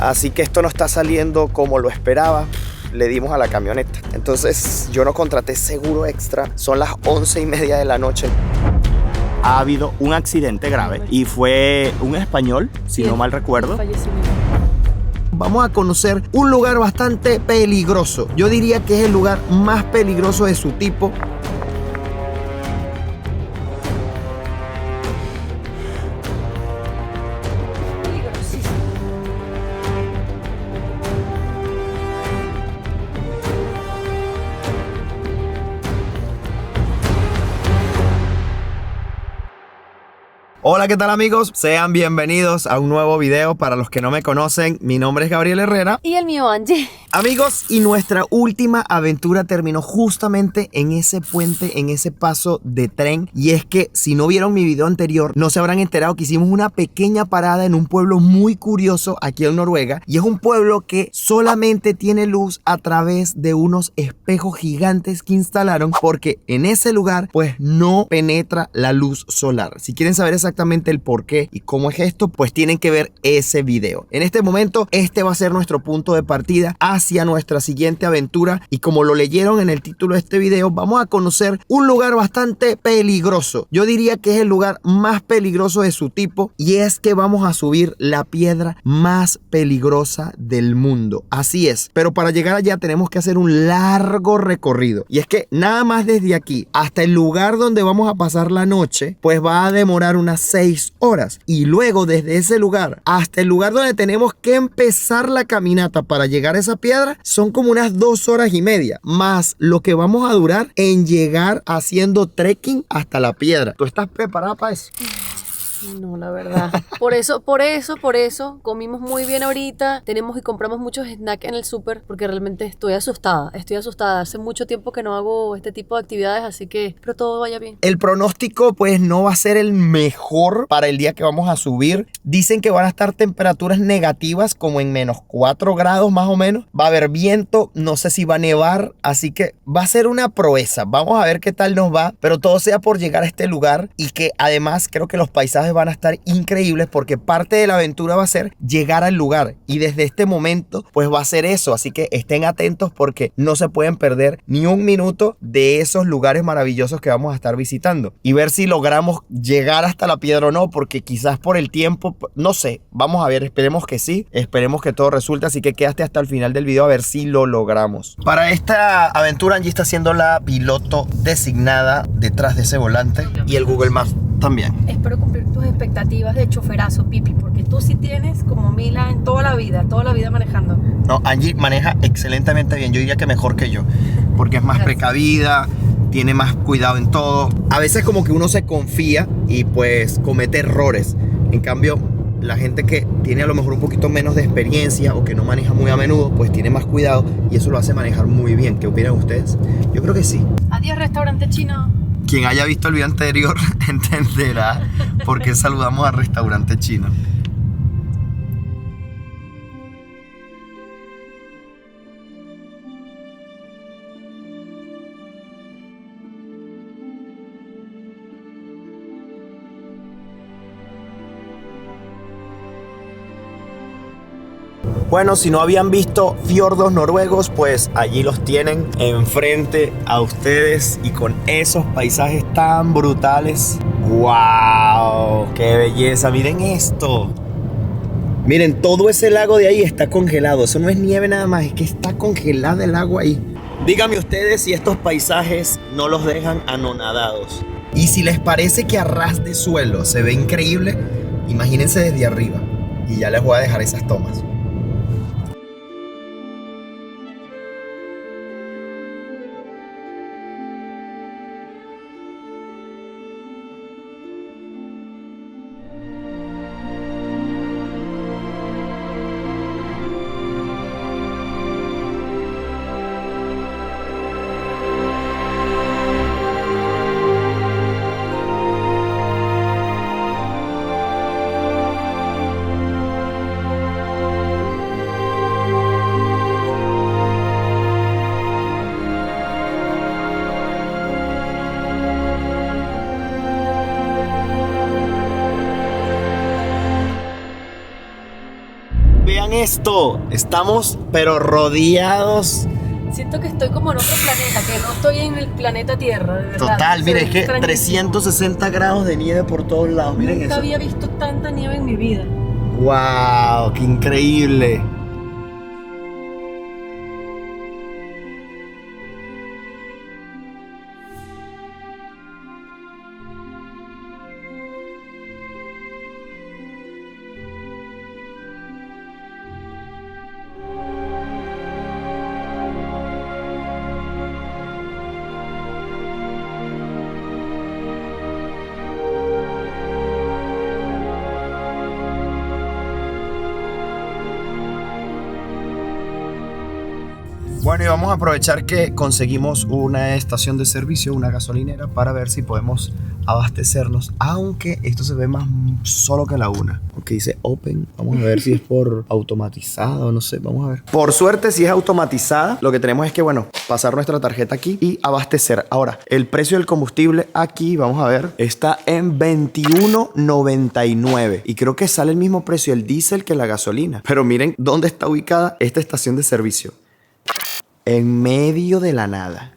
así que esto no está saliendo como lo esperaba. Le dimos a la camioneta, entonces yo no contraté seguro extra. Son las 11:30 de la noche. Ha habido un accidente grave y fue un español, si no mal recuerdo. Vamos a conocer un lugar bastante peligroso. Yo diría que es el lugar más peligroso de su tipo. Hola, ¿qué tal amigos? Sean bienvenidos a un nuevo video. Para los que no me conocen, mi nombre es Gabriel Herrera. Y el mío, Angie. Amigos, y nuestra última aventura terminó justamente en ese puente, en ese paso de tren. Y es que si no vieron mi video anterior, no se habrán enterado que hicimos una pequeña parada en un pueblo muy curioso aquí en Noruega. Y es un pueblo que solamente tiene luz a través de unos espejos gigantes que instalaron, porque en ese lugar pues no penetra la luz solar. Si quieren saber exactamente el por qué y cómo es esto, pues tienen que ver ese video. En este momento, este va a ser nuestro punto de partida hacia nuestra siguiente aventura, y como lo leyeron en el título de este video, vamos a conocer un lugar bastante peligroso. Yo diría que es el lugar más peligroso de su tipo, y es que vamos a subir la piedra más peligrosa del mundo. Así es, pero para llegar allá tenemos que hacer un largo recorrido, y es que nada más desde aquí hasta el lugar donde vamos a pasar la noche, pues va a demorar unas 6 horas, y luego desde ese lugar hasta el lugar donde tenemos que empezar la caminata para llegar a esa piedra son como unas 2 horas y media, más lo que vamos a durar en llegar haciendo trekking hasta la piedra. ¿Tú estás preparada para eso? No, la verdad. Por eso, comimos muy bien ahorita. Tenemos y compramos muchos snacks en el súper porque realmente estoy asustada. Hace mucho tiempo que no hago este tipo de actividades, así que espero todo vaya bien. El pronóstico pues no va a ser el mejor para el día que vamos a subir. Dicen que van a estar temperaturas negativas como en -4 grados más o menos. Va a haber viento, no sé si va a nevar, así que va a ser una proeza. Vamos a ver qué tal nos va, pero todo sea por llegar a este lugar, y que además creo que los paisajes van a estar increíbles, porque parte de la aventura va a ser llegar al lugar, y desde este momento pues va a ser eso, así que estén atentos porque no se pueden perder ni un minuto de esos lugares maravillosos que vamos a estar visitando, y ver si logramos llegar hasta la piedra o no, porque quizás por el tiempo, no sé, vamos a ver, esperemos que sí, esperemos que todo resulte, así que quédate hasta el final del video a ver si lo logramos. Para esta aventura Angie está siendo la piloto designada detrás de ese volante, y el Google Maps también. Espero cumplir tus expectativas de choferazo, Pipi, porque tú sí tienes como Mila en toda la vida manejando. No, Angie maneja excelentemente bien, yo diría que mejor que yo, porque es más precavida, tiene más cuidado en todo. A veces como que uno se confía y pues comete errores. En cambio, la gente que tiene a lo mejor un poquito menos de experiencia o que no maneja muy a menudo, pues tiene más cuidado, y eso lo hace manejar muy bien. ¿Qué opinan ustedes? Yo creo que sí. Adiós, restaurante chino. Quien haya visto el video anterior entenderá por qué saludamos al restaurante chino. Bueno, si no habían visto fiordos noruegos, pues allí los tienen enfrente a ustedes, y con esos paisajes tan brutales. ¡Wow! ¡Qué belleza! Miren esto. Miren, todo ese lago de ahí está congelado. Eso no es nieve nada más, es que está congelada el agua ahí. Díganme ustedes si estos paisajes no los dejan anonadados. Y si les parece que a ras de suelo se ve increíble, imagínense desde arriba. Y ya les voy a dejar esas tomas. Vean esto, estamos pero rodeados. Siento que estoy como en otro planeta, que no estoy en el planeta Tierra, de verdad. Total, miren, es que extrañísimo. 360 grados de nieve por todos lados, miren Nunca eso. había visto tanta nieve en mi vida. ¡Wow! ¡Qué increíble! Bueno, y vamos a aprovechar que conseguimos una estación de servicio, una gasolinera, para ver si podemos abastecernos, aunque esto se ve más solo que la una. Aunque dice open, vamos a ver si es por automatizado, no sé, vamos a ver. Por suerte, si es automatizada, lo que tenemos es que, bueno, pasar nuestra tarjeta aquí y abastecer. Ahora, el precio del combustible aquí, vamos a ver, está en $21.99 y creo que sale el mismo precio el diésel que la gasolina. Pero miren dónde está ubicada esta estación de servicio. En medio de la nada.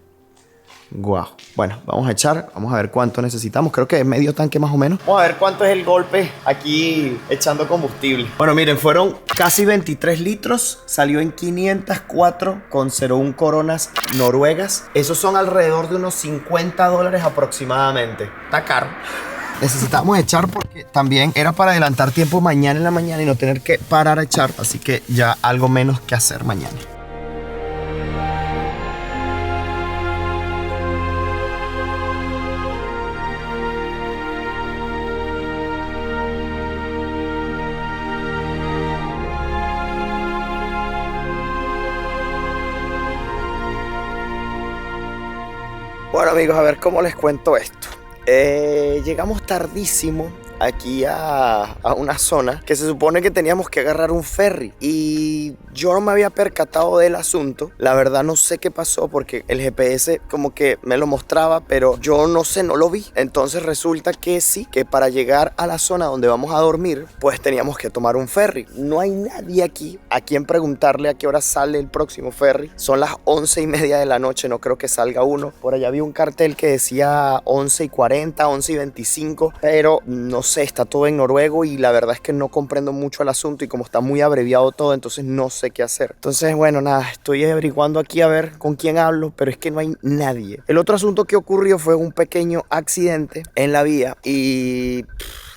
Guau. Bueno, vamos a echar, vamos a ver cuánto necesitamos. Creo que es medio tanque más o menos. Vamos a ver cuánto es el golpe aquí echando combustible. Bueno, miren, fueron casi 23 litros. Salió en 504,01 coronas noruegas. Esos son alrededor de unos $50 aproximadamente. Está caro. Necesitamos echar porque también era para adelantar tiempo mañana en la mañana y no tener que parar a echar. Así que ya algo menos que hacer mañana. Bueno amigos, a ver cómo les cuento esto. Llegamos tardísimo aquí a una zona que se supone que teníamos que agarrar un ferry y yo no me había percatado del asunto. La verdad no sé qué pasó porque el GPS como que me lo mostraba, pero yo no sé, no lo vi. Entonces resulta que sí, que para llegar a la zona donde vamos a dormir, pues teníamos que tomar un ferry. No hay nadie aquí a quien preguntarle a qué hora sale el próximo ferry. Son las 11:30 de la noche, no creo que salga uno. Por allá vi un cartel que decía 11:40, 11:25, pero no sé, está todo en noruego y la verdad es que no comprendo mucho el asunto y como está muy abreviado todo, entonces no sé qué hacer. Entonces, bueno, nada, estoy averiguando aquí a ver con quién hablo, pero es que no hay nadie. El otro asunto que ocurrió fue un pequeño accidente en la vía y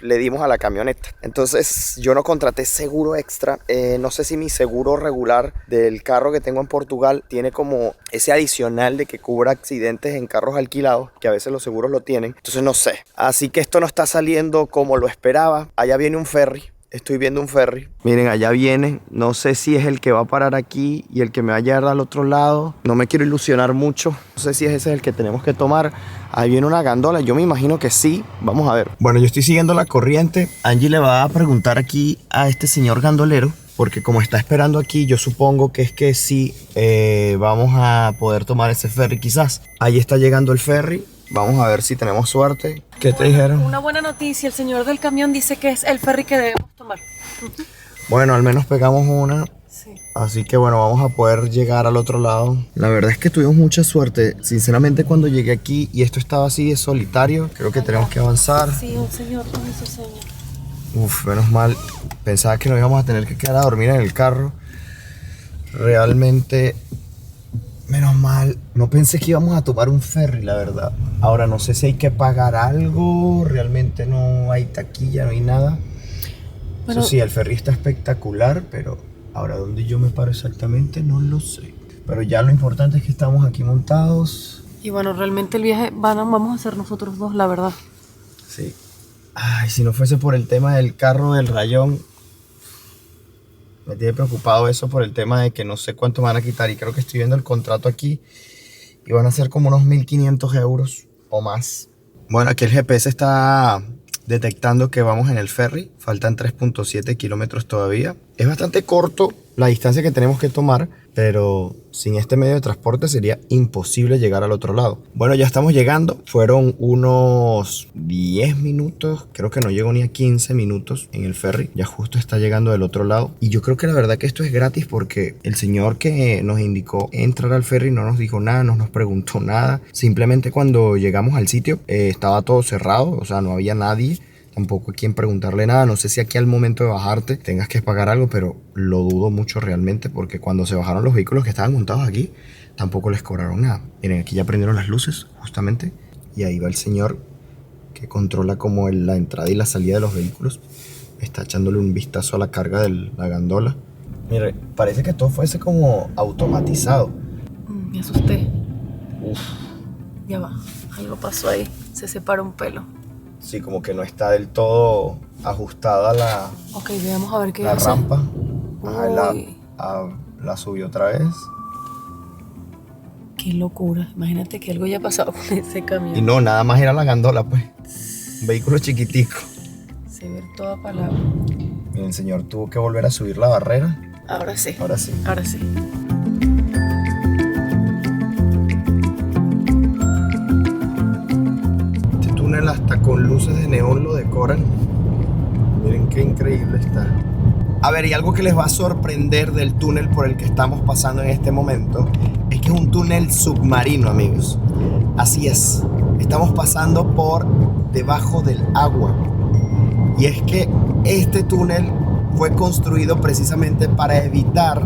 le dimos a la camioneta. Entonces yo no contraté seguro extra. No sé si mi seguro regular del carro que tengo en Portugal tiene como ese adicional de que cubra accidentes en carros alquilados, que a veces los seguros lo tienen. Entonces no sé. Así que esto no está saliendo como lo esperaba. Allá viene un ferry. Estoy viendo un ferry. Miren, allá viene. No sé si es el que va a parar aquí y el que me va a llevar al otro lado. No me quiero ilusionar mucho. No sé si es ese el que tenemos que tomar. Ahí viene una gandola. Yo me imagino que sí. Vamos a ver. Bueno, yo estoy siguiendo la corriente. Angie le va a preguntar aquí a este señor gandolero, porque como está esperando aquí, yo supongo que es que sí vamos a poder tomar ese ferry quizás. Ahí está llegando el ferry. Vamos a ver si tenemos suerte. ¿Qué te dijeron? Una buena noticia, el señor del camión dice que es el ferry que debemos tomar. Bueno, al menos pegamos una. Sí. Así que bueno, vamos a poder llegar al otro lado. La verdad es que tuvimos mucha suerte. Sinceramente, cuando llegué aquí y esto estaba así de solitario, creo que tenemos que avanzar. Sí, un señor con ese señor. Uf, menos mal. Pensaba que nos íbamos a tener que quedar a dormir en el carro. Realmente, menos mal. No pensé que íbamos a tomar un ferry, la verdad. Ahora no sé si hay que pagar algo. Realmente no hay taquilla, no hay nada. Bueno, Eso sí, el ferry está espectacular, pero ahora dónde yo me paro exactamente no lo sé. Pero ya lo importante es que estamos aquí montados. y bueno, realmente el viaje vamos a hacer nosotros dos, la verdad. Sí. Ay, si no fuese por el tema del carro del rayón, me tiene preocupado eso por el tema de que no sé cuánto me van a quitar. Y creo que estoy viendo el contrato aquí y van a ser como unos 1.500 euros o más. Bueno, aquí el GPS está detectando que vamos en el ferry. Faltan 3.7 kilómetros todavía. Es bastante corto la distancia que tenemos que tomar, pero sin este medio de transporte sería imposible llegar al otro lado. Bueno, ya estamos llegando. Fueron unos 10 minutos, creo que no llegó ni a 15 minutos en el ferry. Ya justo está llegando del otro lado. Y yo creo que la verdad que esto es gratis porque el señor que nos indicó entrar al ferry no nos dijo nada, no nos preguntó nada. Simplemente cuando llegamos al sitio estaba todo cerrado, o sea, no había nadie. Tampoco a quien preguntarle nada. No sé si aquí al momento de bajarte tengas que pagar algo, pero lo dudo mucho realmente porque cuando se bajaron los vehículos que estaban montados aquí, tampoco les cobraron nada. Miren, aquí ya prendieron las luces justamente y ahí va el señor que controla como la entrada y la salida de los vehículos. Está echándole un vistazo a la carga de la gandola. Mire, parece que todo fuese como automatizado. Me asusté. Uf. Ya va, algo pasó ahí. Se separó un pelo. Sí, como que no está del todo ajustada la... Ok, veamos a ver qué la hace. rampa. Ajá, Uy. la subió otra vez. Qué locura. Imagínate que algo haya pasado con ese camión. Y no, nada más era la gandola, pues. Un vehículo chiquitico. Se ve toda palabra. Miren, el señor tuvo que volver a subir la barrera. Ahora sí. Ahora sí. Ahora sí. Este túnel hasta con luces de neón lo decoran. Miren qué increíble está. A ver, y algo que les va a sorprender del túnel por el que estamos pasando en este momento es que es un túnel submarino, amigos. Así es, estamos pasando por debajo del agua. Y es que este túnel fue construido precisamente para evitar,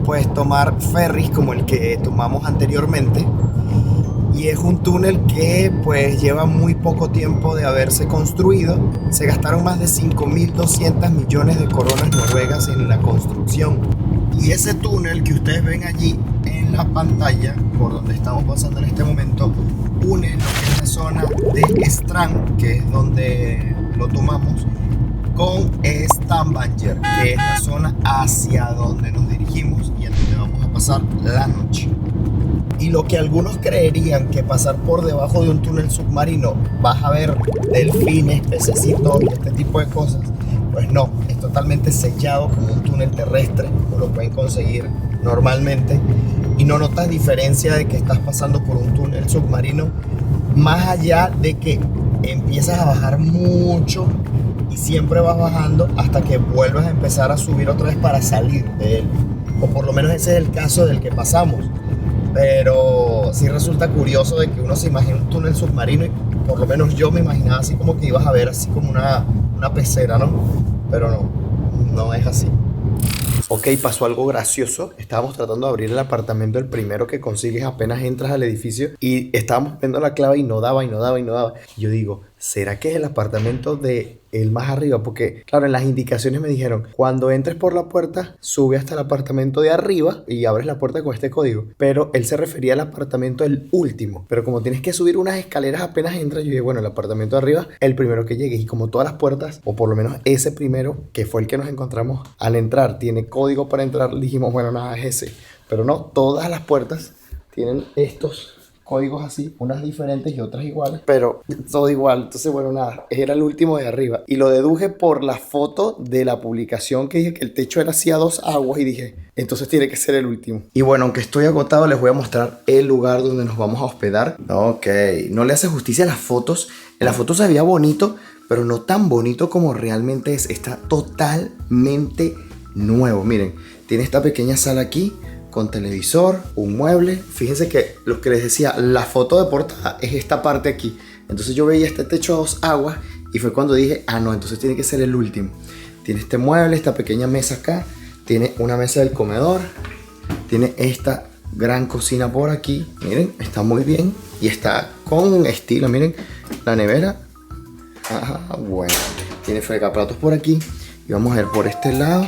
pues, tomar ferries como el que tomamos anteriormente. Y es un túnel que pues lleva muy poco tiempo de haberse construido. Se gastaron más de 5.200 millones de coronas noruegas en la construcción. Y ese túnel que ustedes ven allí en la pantalla, por donde estamos pasando en este momento, une lo que es la zona de Strand, que es donde lo tomamos, con Stavanger, que es la zona hacia donde nos dirigimos y en donde vamos a pasar la noche. Y lo que algunos creerían que pasar por debajo de un túnel submarino vas a ver delfines, pececitos y este tipo de cosas, pues no, es totalmente sellado como un túnel terrestre, como lo pueden conseguir normalmente, y no notas diferencia de que estás pasando por un túnel submarino, más allá de que empiezas a bajar mucho y siempre vas bajando hasta que vuelvas a empezar a subir otra vez para salir de él, o por lo menos ese es el caso del que pasamos. Pero sí resulta curioso de que uno se imagina un túnel submarino y por lo menos yo me imaginaba así como que ibas a ver así como una pecera, ¿no? Pero no es así. Ok, pasó algo gracioso. Estábamos tratando de abrir el apartamento, el primero que consigues apenas entras al edificio, y estábamos viendo la clave y no daba. Y yo digo, ¿será que es el apartamento de el más arriba? Porque, claro, en las indicaciones me dijeron, cuando entres por la puerta, sube hasta el apartamento de arriba y abres la puerta con este código. Pero él se refería al apartamento del último. Pero como tienes que subir unas escaleras apenas entras, yo dije, bueno, el apartamento de arriba, el primero que llegue. Y como todas las puertas, o por lo menos ese primero, que fue el que nos encontramos al entrar, tiene código para entrar, dijimos, bueno, nada, es ese. Pero no, todas las puertas tienen estos códigos así, unas diferentes y otras iguales, pero todo igual. Entonces, bueno, nada, era el último de arriba. Y lo deduje por la foto de la publicación que dije que el techo era así a dos aguas y dije, entonces tiene que ser el último. Y bueno, aunque estoy agotado, les voy a mostrar el lugar donde nos vamos a hospedar. Ok, no le hace justicia a las fotos. En las fotos se veía bonito, pero no tan bonito como realmente es. Está totalmente nuevo. Miren, tiene esta pequeña sala aquí con televisor, un mueble. Fíjense que lo que les decía, la foto de portada es esta parte aquí. Entonces yo veía este techo a dos aguas y fue cuando dije, ah no, entonces tiene que ser el último. Tiene este mueble, esta pequeña mesa acá, tiene una mesa del comedor, tiene esta gran cocina por aquí. Miren, está muy bien y está con estilo. Miren, la nevera. Ajá, bueno, tiene fregaplatos por aquí. Y vamos a ver por este lado.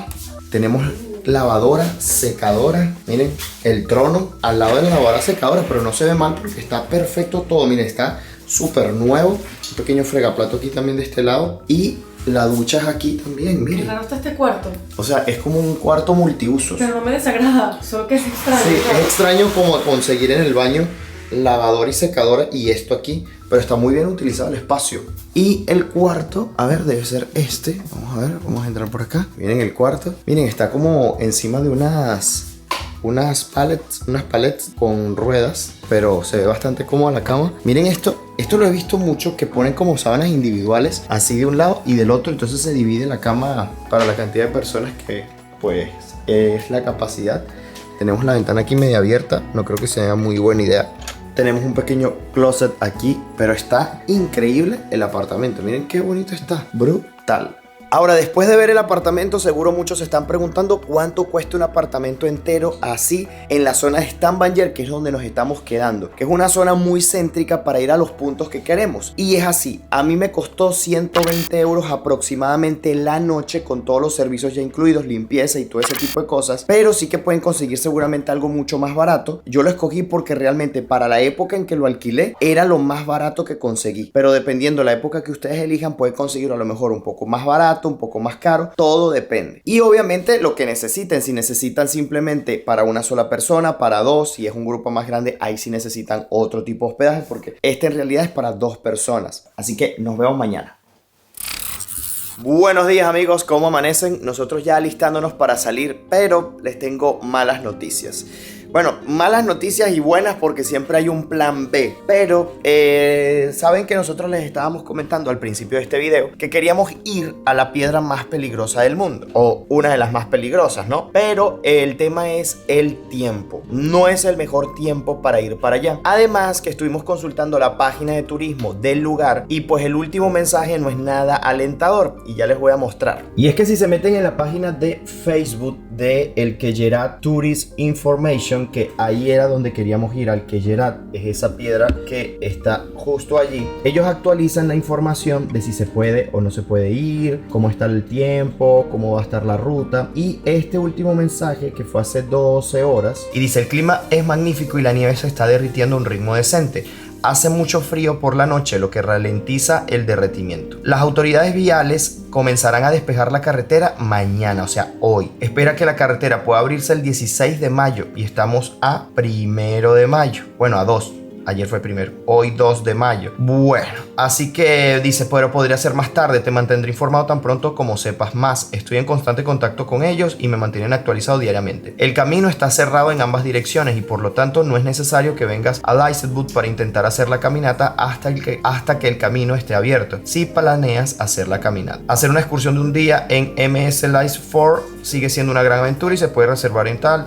Tenemos lavadora, secadora. Miren, el trono al lado de la lavadora secadora, pero no se ve mal porque está perfecto todo. Miren, está súper nuevo. Un pequeño fregaplato aquí también de este lado. Y la ducha es aquí también, miren. Qué raro está este cuarto. O sea, es como un cuarto multiusos. Pero no me desagrada, solo que es extraño. Sí, ¿sabes? es extraño como conseguir en el baño lavadora y secadora y esto aquí, pero está muy bien utilizado el espacio. Y el cuarto, a ver, debe ser este. Vamos a ver, vamos a entrar por acá. Miren el cuarto. Miren, está como encima de unas unas pallets con ruedas, pero se ve bastante cómoda la cama. Miren esto lo he visto mucho, que ponen como sábanas individuales, así de un lado y del otro, entonces se divide la cama para la cantidad de personas que pues es la capacidad. Tenemos la ventana aquí media abierta, no creo que sea muy buena idea. Tenemos un pequeño closet aquí, pero está increíble el apartamento. Miren qué bonito está, brutal. Ahora, después de ver el apartamento, seguro muchos se están preguntando cuánto cuesta un apartamento entero así en la zona de Stavanger, que es donde nos estamos quedando, que es una zona muy céntrica para ir a los puntos que queremos. Y es así, a mí me costó 120 euros aproximadamente la noche, con todos los servicios ya incluidos, limpieza y todo ese tipo de cosas, pero sí que pueden conseguir seguramente algo mucho más barato. Yo lo escogí porque realmente para la época en que lo alquilé era lo más barato que conseguí, pero dependiendo de la época que ustedes elijan, pueden conseguir a lo mejor un poco más barato, un poco más caro, todo depende. Y obviamente lo que necesiten, si necesitan simplemente para una sola persona, para dos, si es un grupo más grande, ahí sí necesitan otro tipo de hospedaje, porque este en realidad es para 2 personas. Así que nos vemos mañana. Buenos días amigos, ¿cómo amanecen? Nosotros ya alistándonos para salir, pero les tengo malas noticias. Bueno, malas noticias y buenas porque siempre hay un plan B. Pero saben que nosotros les estábamos comentando al principio de este video que queríamos ir a la piedra más peligrosa del mundo, o una de las más peligrosas, ¿no? Pero el tema es el tiempo. No es el mejor tiempo para ir para allá. Además que estuvimos consultando la página de turismo del lugar y pues el último mensaje no es nada alentador y ya les voy a mostrar. Y es que si se meten en la página de Facebook de El Qejerat Tourist Information, que ahí era donde queríamos ir, al Qejerat, es esa piedra que está justo allí. Ellos actualizan la información de si se puede o no se puede ir, cómo está el tiempo, cómo va a estar la ruta. Y este último mensaje, que fue hace 12 horas, y dice: el clima es magnífico y la nieve se está derritiendo a un ritmo decente. Hace mucho frío por la noche, lo que ralentiza el derretimiento. Las autoridades viales comenzarán a despejar la carretera mañana, o sea, hoy. Espera que la carretera pueda abrirse el 16 de mayo y estamos a 1 de mayo. Bueno, a 2. Ayer fue primero, hoy 2 de mayo. Bueno, así que dice, pero podría ser más tarde. Te mantendré informado tan pronto como sepas más. Estoy en constante contacto con ellos y me mantienen actualizado diariamente. El camino está cerrado en ambas direcciones y por lo tanto no es necesario que vengas a Lysebut para intentar hacer la caminata hasta que el camino esté abierto, si planeas hacer la caminata. Hacer una excursión de un día en MS Lys 4 sigue siendo una gran aventura y se puede reservar en tal.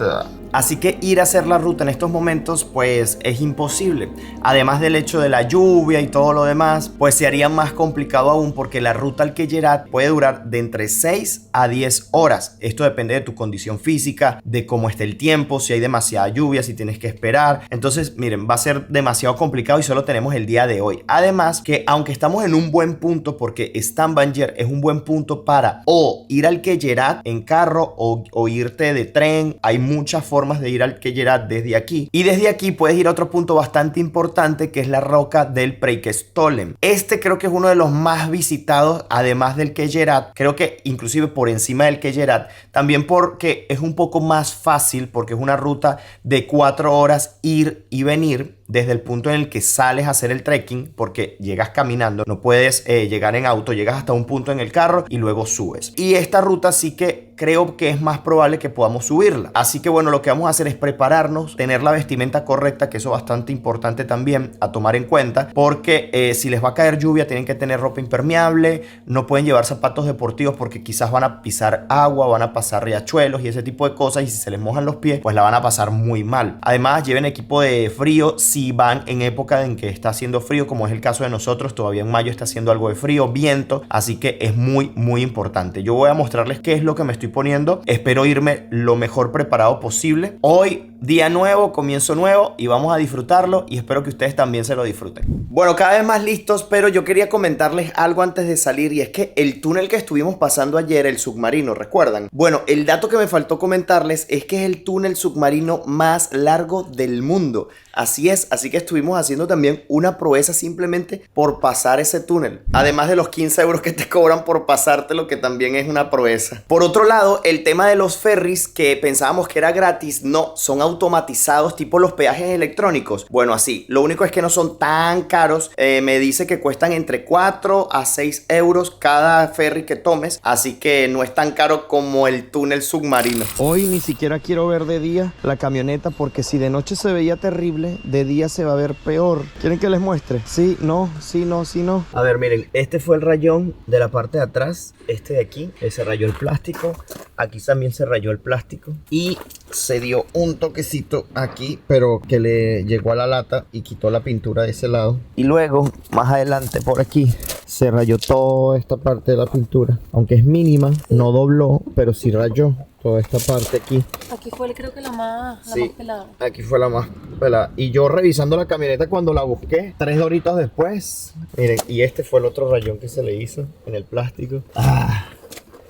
Así que ir a hacer la ruta en estos momentos pues es imposible. Además del hecho de la lluvia y todo lo demás, pues se haría más complicado aún porque la ruta al Qejerat puede durar de entre 6 a 10 horas. Esto depende de tu condición física, de cómo esté el tiempo, si hay demasiada lluvia, si tienes que esperar. Entonces miren, va a ser demasiado complicado y solo tenemos el día de hoy. Además que aunque estamos en un buen punto, porque Stavanger es un buen punto para o ir al Qejerat en carro o irte de tren, hay muchas formas de ir al Qejerat desde aquí, y desde aquí puedes ir a otro punto bastante importante que es la roca del Preikestolen. Este creo que es uno de los más visitados, además del Qejerat, creo que inclusive por encima del Qejerat, también porque es un poco más fácil, porque es una ruta de 4 horas ir y venir desde el punto en el que sales a hacer el trekking, porque llegas caminando, no puedes llegar en auto, llegas hasta un punto en el carro y luego subes. Y esta ruta sí que creo que es más probable que podamos subirla. Así que bueno, lo que vamos a hacer es prepararnos, tener la vestimenta correcta, que eso es bastante importante también a tomar en cuenta, porque si les va a caer lluvia tienen que tener ropa impermeable, no pueden llevar zapatos deportivos porque quizás van a pisar agua, van a pasar riachuelos y ese tipo de cosas, y si se les mojan los pies pues la van a pasar muy mal. Además lleven equipo de frío si van en época en que está haciendo frío, como es el caso de nosotros. Todavía en mayo está haciendo algo de frío, viento, así que es muy importante. Yo voy a mostrarles qué es lo que me estoy poniendo. Espero irme lo mejor preparado posible. Hoy, día nuevo, comienzo nuevo y vamos a disfrutarlo, y espero que ustedes también se lo disfruten. Bueno, cada vez más listos, pero yo quería comentarles algo antes de salir, y es que el túnel que estuvimos pasando ayer, el submarino, ¿recuerdan? Bueno, el dato que me faltó comentarles es que es el túnel submarino más largo del mundo. Así es, así que estuvimos haciendo también una proeza simplemente por pasar ese túnel. Además de los 15 euros que te cobran por pasártelo, que también es una proeza. Por otro lado, el tema de los ferries, que pensábamos que era gratis, no, son automatizados, tipo los peajes electrónicos. Bueno, así. Lo único es que no son tan caros. Me dice que cuestan entre 4 a 6 euros cada ferry que tomes. Así que no es tan caro como el túnel submarino. Hoy ni siquiera quiero ver de día la camioneta, porque si de noche se veía terrible, de día se va a ver peor. ¿Quieren que les muestre? Sí, no, sí, no, sí, no. A ver, miren, este fue el rayón de la parte de atrás. Este de aquí, se rayó el plástico. Aquí también se rayó el plástico. Y se dio un toquecito aquí, pero que le llegó a la lata y quitó la pintura de ese lado. Y luego, más adelante por aquí, se rayó toda esta parte de la pintura. Aunque es mínima, no dobló, pero sí rayó toda esta parte aquí. Aquí fue creo que la más pelada. Aquí fue la más pelada. Y yo revisando la camioneta cuando la busqué, 3 horitas después, miren, y este fue el otro rayón que se le hizo en el plástico.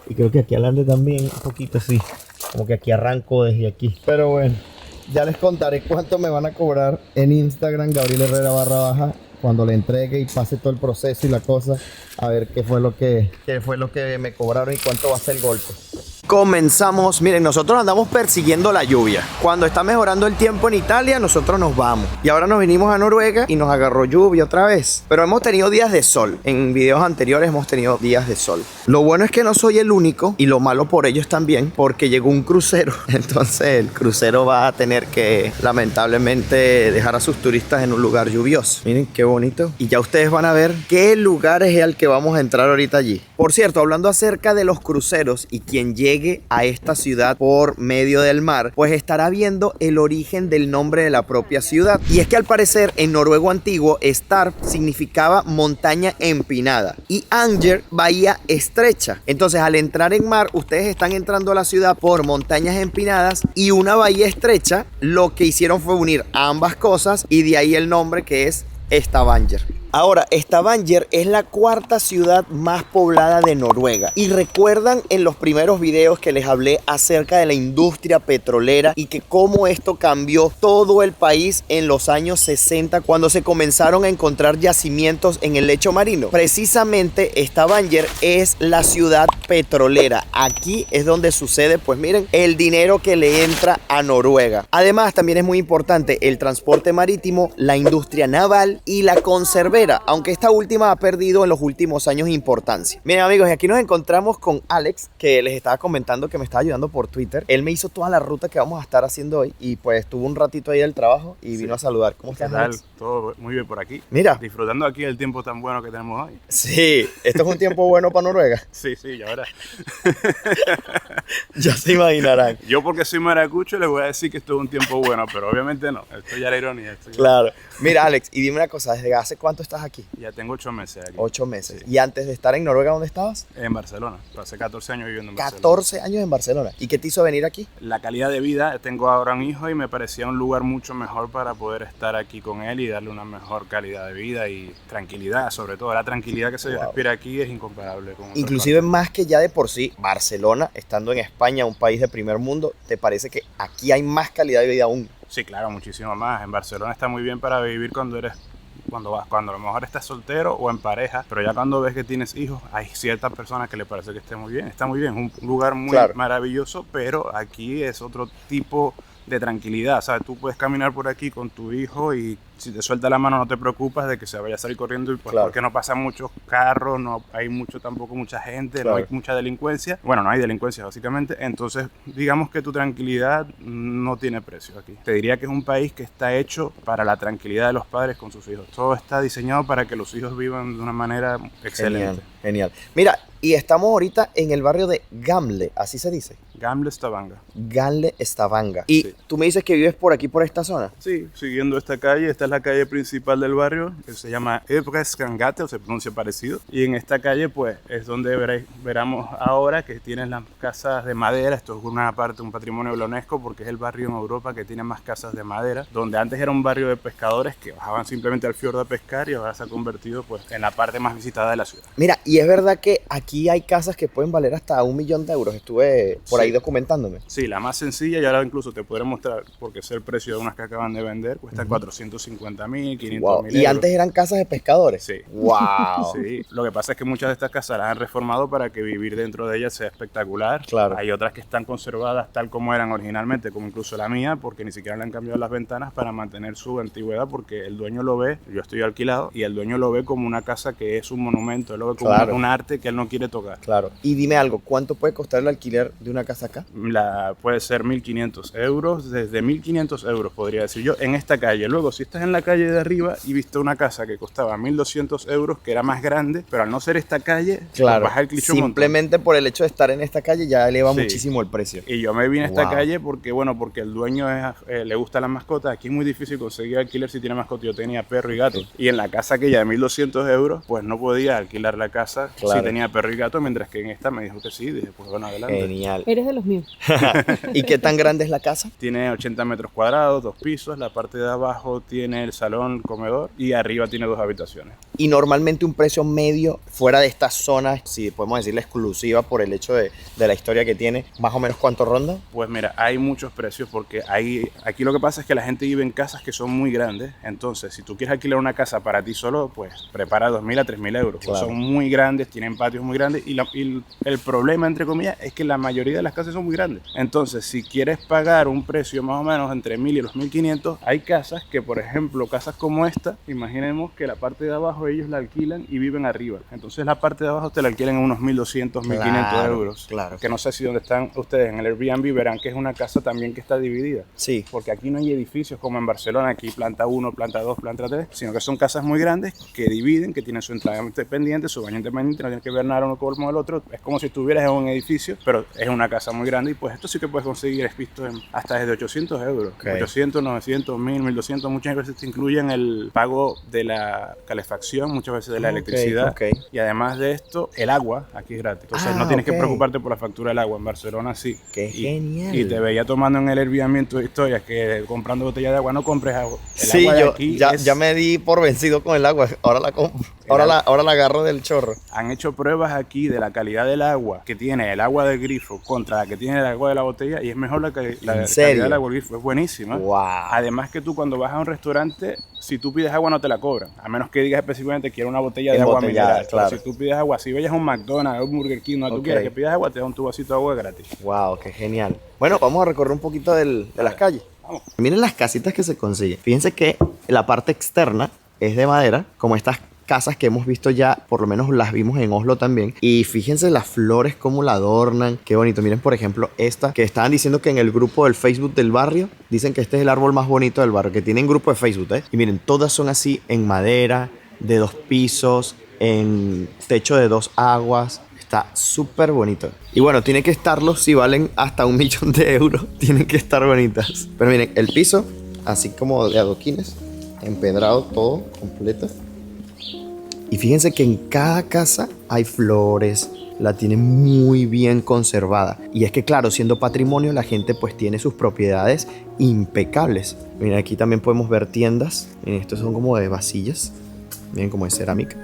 Y creo que aquí adelante también, un poquito así. Como que aquí arranco desde aquí. Pero bueno, ya les contaré cuánto me van a cobrar en Instagram, Gabriel Herrera _, cuando le entregue y pase todo el proceso y la cosa. A ver qué fue lo que me cobraron y cuánto va a ser el golpe. Comenzamos. Miren, nosotros andamos persiguiendo la lluvia. Cuando está mejorando el tiempo en Italia, nosotros nos vamos. Y ahora nos vinimos a Noruega y nos agarró lluvia otra vez. Pero hemos tenido días de sol. En videos anteriores hemos tenido días de sol. Lo bueno es que no soy el único, y lo malo por ellos también, porque llegó un crucero. Entonces el crucero va a tener que, lamentablemente, dejar a sus turistas en un lugar lluvioso. Miren qué bonito. Y ya ustedes van a ver qué lugar es el que vamos a entrar ahorita allí. Por cierto, hablando acerca de los cruceros y quien llegue a esta ciudad por medio del mar, pues estará viendo el origen del nombre de la propia ciudad. Y es que al parecer en noruego antiguo, Starp significaba montaña empinada y Anger, bahía estrecha. Entonces al entrar en mar, ustedes están entrando a la ciudad por montañas empinadas y una bahía estrecha. Lo que hicieron fue unir ambas cosas y de ahí el nombre, que es Stavanger. Ahora, Stavanger es la 4ª ciudad más poblada de Noruega. Y recuerdan en los primeros videos que les hablé acerca de la industria petrolera y que cómo esto cambió todo el país en los años 60 cuando se comenzaron a encontrar yacimientos en el lecho marino. Precisamente Stavanger es la ciudad petrolera. Aquí es donde sucede, pues miren, el dinero que le entra a Noruega. Además, también es muy importante el transporte marítimo, la industria naval y la conservación, aunque esta última ha perdido en los últimos años importancia. Miren amigos, y aquí nos encontramos con Alex, que les estaba comentando que me estaba ayudando por Twitter. Él me hizo toda la ruta que vamos a estar haciendo hoy y pues tuvo un ratito ahí del trabajo y vino a saludar. ¿Cómo estás, Alex? Todo muy bien por aquí. Mira. Disfrutando aquí el tiempo tan bueno que tenemos hoy. Sí, esto es un tiempo bueno para Noruega. Sí, ya verás. Ya se imaginarán. Yo porque soy maracucho les voy a decir que esto es un tiempo bueno, pero obviamente no. Esto ya era ironía. Claro. Mira, Alex, y dime una cosa, ¿desde hace cuánto estás aquí? Ya tengo 8 meses aquí. 8 meses. Sí. ¿Y antes de estar en Noruega, dónde estabas? En Barcelona. Pasé 14 años viviendo en Barcelona. 14 años en Barcelona. ¿Y qué te hizo venir aquí? La calidad de vida. Tengo ahora un hijo y me parecía un lugar mucho mejor para poder estar aquí con él y darle una mejor calidad de vida y tranquilidad. Sobre todo la tranquilidad que se respira aquí es incomparable con otras inclusive partes. Más que ya de por sí, Barcelona, estando en España, un país de primer mundo, ¿te parece que aquí hay más calidad de vida aún? Sí, claro, muchísimo más. En Barcelona está muy bien para vivir cuando a lo mejor estás soltero o en pareja, pero ya cuando ves que tienes hijos, hay ciertas personas que le parece que esté muy bien. Está muy bien, es un lugar muy maravilloso, pero aquí es otro tipo de tranquilidad. O sea, tú puedes caminar por aquí con tu hijo y si te suelta la mano no te preocupas de que se vaya a salir corriendo, y pues porque no pasan muchos carros, no hay tampoco mucha gente, no hay mucha delincuencia. Bueno, no hay delincuencia básicamente, entonces digamos que tu tranquilidad no tiene precio aquí. Te diría que es un país que está hecho para la tranquilidad de los padres con sus hijos. Todo está diseñado para que los hijos vivan de una manera excelente. Genial. Mira, y estamos ahorita en el barrio de Gamle, ¿así se dice? Gamle Stavanger. Gamle Stavanger. Y sí. Tú me dices que vives por aquí, por esta zona. Sí, siguiendo esta calle. Esta es la calle principal del barrio, que se llama Ebresgangate, o se pronuncia parecido. Y en esta calle, pues, es donde veremos ahora que tienen las casas de madera. Esto es una parte, un patrimonio de la UNESCO, porque es el barrio en Europa que tiene más casas de madera. Donde antes era un barrio de pescadores que bajaban simplemente al fiordo a pescar y ahora se ha convertido, pues, en la parte más visitada de la ciudad. Mira, y es verdad que aquí hay casas que pueden valer hasta 1 millón de euros. Estuve por ahí documentándome. Sí, la más sencilla, y ahora incluso te podré mostrar, porque es el precio de unas que acaban de vender, cuesta 450 450.000, 500.000 Wow. euros. ¿Y antes eran casas de pescadores? Sí. Wow. Sí, lo que pasa es que muchas de estas casas las han reformado para que vivir dentro de ellas sea espectacular. Claro. Hay otras que están conservadas tal como eran originalmente, como incluso la mía, porque ni siquiera le han cambiado las ventanas para mantener su antigüedad, porque el dueño lo ve, yo estoy alquilado, y el dueño lo ve como una casa que es un monumento, él lo ve como Claro. un arte que él no quiere tocar. Claro. Y dime algo, ¿cuánto puede costar el alquiler de una casa acá? Puede ser 1.500 euros, desde 1.500 euros podría decir yo, en esta calle. Luego, si estás en la calle de arriba y viste una casa que costaba 1.200 euros, que era más grande, pero al no ser esta calle, Claro. baja el cliché un montón. Simplemente por el hecho de estar en esta calle ya eleva Sí. muchísimo el precio. Y yo me vine a esta Wow. calle porque, bueno, porque el dueño le gusta las mascotas. Aquí es muy difícil conseguir alquiler si tiene mascota. Yo tenía perro y gato. Y en la casa aquella de 1.200 euros, pues no podía alquilar la casa Claro. si tenía perro y gato, mientras que en esta me dijo que sí. Dije, pues bueno, adelante. Genial. Eres de los míos. ¿Y qué tan grande es la casa? Tiene 80 metros cuadrados, 2 pisos. La parte de abajo tiene el salón, comedor, y arriba tiene 2 habitaciones. Y normalmente un precio medio fuera de esta zona, si podemos decirle exclusiva por el hecho de la historia que tiene, más o menos ¿cuánto ronda? Pues mira, hay muchos precios porque aquí lo que pasa es que la gente vive en casas que son muy grandes. Entonces, si tú quieres alquilar una casa para ti solo, pues prepara 2.000 a 3.000 euros. Claro. Son muy grandes, tienen patios muy grandes y el problema, entre comillas, es que la mayoría de las casas son muy grandes. Entonces, si quieres pagar un precio más o menos entre 1.000 y los 1.500, hay casas que, por ejemplo, casas como esta, imaginemos que la parte de abajo ellos la alquilan y viven arriba. Entonces, la parte de abajo te la alquilan en unos 1.200, 1.500 Claro, euros. claro. Que no sé si donde están ustedes en el Airbnb verán que es una casa también que está dividida. Sí. Porque aquí no hay edificios como en Barcelona, aquí planta 1, planta 2, planta 3, sino que son casas muy grandes que dividen, que tienen su entrada independiente, su baño independiente, no tienes que ver nada uno como el otro. Es como si estuvieras en un edificio, pero es una casa muy grande y pues esto sí que puedes conseguir, es visto hasta desde 800 euros. Ok. 800, 900, 1.000, 1.200, muchas veces te incluyen el pago de la calefacción, muchas veces de la Ok, electricidad. ok. Y además de esto, el agua aquí es gratis. Entonces Ah, no tienes ok. que preocuparte por la factura del agua. En Barcelona sí. Qué Y- genial. Y te veía tomando en el Airbnb tu historia que comprando botella de agua no compres agua. El Sí, agua de yo aquí ya me di por vencido con el agua, ahora la compro, ahora la agarro del chorro. Han hecho pruebas aquí de la calidad del agua que tiene el agua del grifo contra la que tiene el agua de la botella y es mejor la ¿En serio? calidad del agua del grifo. Es buenísima. Wow. Además que tú cuando vas a un restaurante, si tú pides agua no te la cobran. A menos que digas específicamente quiero una botella de agua Embotellada, mineral. Pero claro. si tú pides agua, si vayas a un McDonald's, un Burger King, no tú Ok. quieres que pidas agua, te dan tu vasito de agua gratis. Wow, qué genial. Bueno, vamos a recorrer un poquito de las calles. Vamos. Miren las casitas que se consiguen. Fíjense que la parte externa es de madera, como estas casas que hemos visto ya, por lo menos las vimos en Oslo también. Y fíjense las flores, cómo la adornan. Qué bonito. Miren, por ejemplo, esta que estaban diciendo que en el grupo del Facebook del barrio, dicen que este es el árbol más bonito del barrio, que tienen grupo de Facebook, ¿eh? Y miren, todas son así en madera, de 2 pisos, en techo de 2 aguas. Está súper bonito. Y bueno, tiene que estarlo, si valen hasta 1.000.000 de euros, tienen que estar bonitas. Pero miren, el piso, así como de adoquines, empedrado todo, completo. Y fíjense que en cada casa hay flores, la tienen muy bien conservada. Y es que claro, siendo patrimonio, la gente pues tiene sus propiedades impecables. Miren, aquí también podemos ver tiendas. Miren, estos son como de vasillas. Miren, como de cerámica.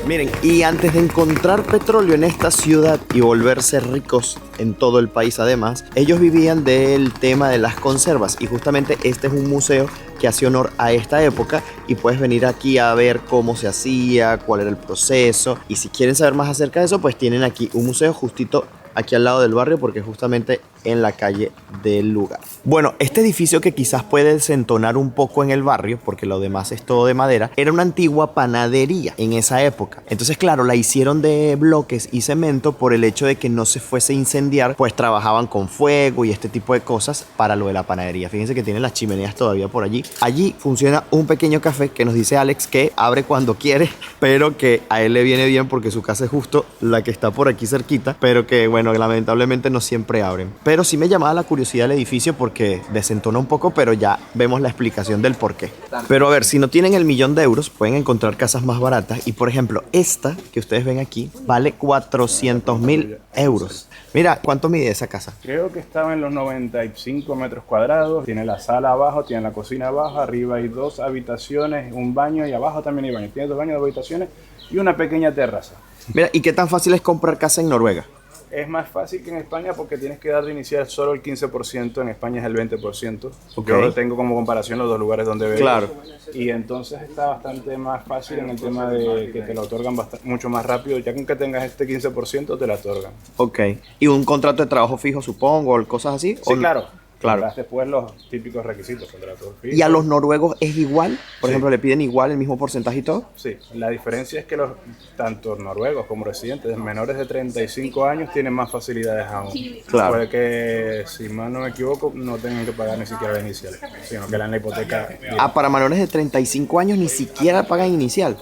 Miren, y antes de encontrar petróleo en esta ciudad y volverse ricos en todo el país además, ellos vivían del tema de las conservas y justamente este es un museo que hace honor a esta época y puedes venir aquí a ver cómo se hacía, cuál era el proceso y si quieren saber más acerca de eso, pues tienen aquí un museo justito aquí al lado del barrio porque justamente en la calle del lugar. Bueno, este edificio que quizás puede desentonar un poco en el barrio, porque lo demás es todo de madera, era una antigua panadería en esa época. Entonces, claro, la hicieron de bloques y cemento por el hecho de que no se fuese a incendiar, pues trabajaban con fuego y este tipo de cosas para lo de la panadería. Fíjense que tienen las chimeneas todavía por allí. Allí funciona un pequeño café que nos dice Alex que abre cuando quiere, pero que a él le viene bien porque su casa es justo la que está por aquí cerquita, pero que bueno, lamentablemente no siempre abren. Pero sí me llamaba la curiosidad el edificio porque desentona un poco, pero ya vemos la explicación del por qué. Pero a ver, si no tienen el 1.000.000 de euros, pueden encontrar casas más baratas. Y por ejemplo, esta que ustedes ven aquí vale 400.000 euros. Mira, ¿cuánto mide esa casa? Creo que estaba en los 95 metros cuadrados. Tiene la sala abajo, tiene la cocina abajo, arriba hay 2 habitaciones, un baño y abajo también hay baño. Tiene 2 baños, 2 habitaciones y una pequeña terraza. Mira, ¿y qué tan fácil es comprar casa en Noruega? Es más fácil que en España porque tienes que dar de inicial solo el 15%, en España es el 20%. Ok. Yo tengo como comparación los dos lugares donde vivo. Claro. Y entonces está bastante más fácil en el tema de que te lo otorgan mucho más rápido. Ya con que tengas este 15% te lo otorgan. Ok. ¿Y un contrato de trabajo fijo, supongo, o cosas así? Sí, ¿O no? claro. Claro. Tendrás después los típicos requisitos, contratos fijos. ¿Y a los noruegos es igual? Por Sí. ejemplo, ¿le piden igual el mismo porcentaje y todo? Sí, la diferencia es que tanto noruegos como residentes menores de 35 años tienen más facilidades aún. Claro. Puede que, si mal no me equivoco, no tengan que pagar ni siquiera la inicial, sino que le dan la hipoteca. Ah, para menores de 35 años ni siquiera pagan inicial.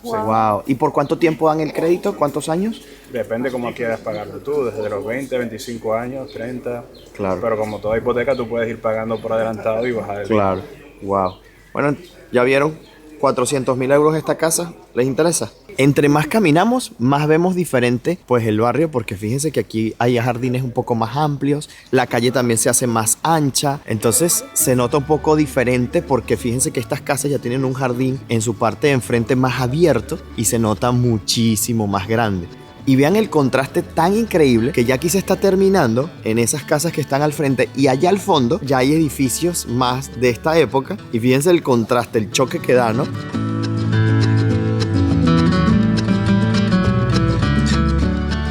Wow. ¿Y por cuánto tiempo dan el crédito? ¿Cuántos años? Depende cómo quieras pagarlo tú, desde los 20, 25 años, 30. Claro. Pero como toda hipoteca, tú puedes ir pagando por adelantado y bajar el... Claro. Wow. Bueno, ya vieron, 400.000 euros esta casa. ¿Les interesa? Entre más caminamos, más vemos diferente pues el barrio, porque fíjense que aquí hay jardines un poco más amplios, la calle también se hace más ancha, entonces se nota un poco diferente porque fíjense que estas casas ya tienen un jardín en su parte de enfrente más abierto y se nota muchísimo más grande. Y vean el contraste tan increíble que ya aquí se está terminando en esas casas que están al frente y allá al fondo ya hay edificios más de esta época y fíjense el contraste, el choque que da, ¿no?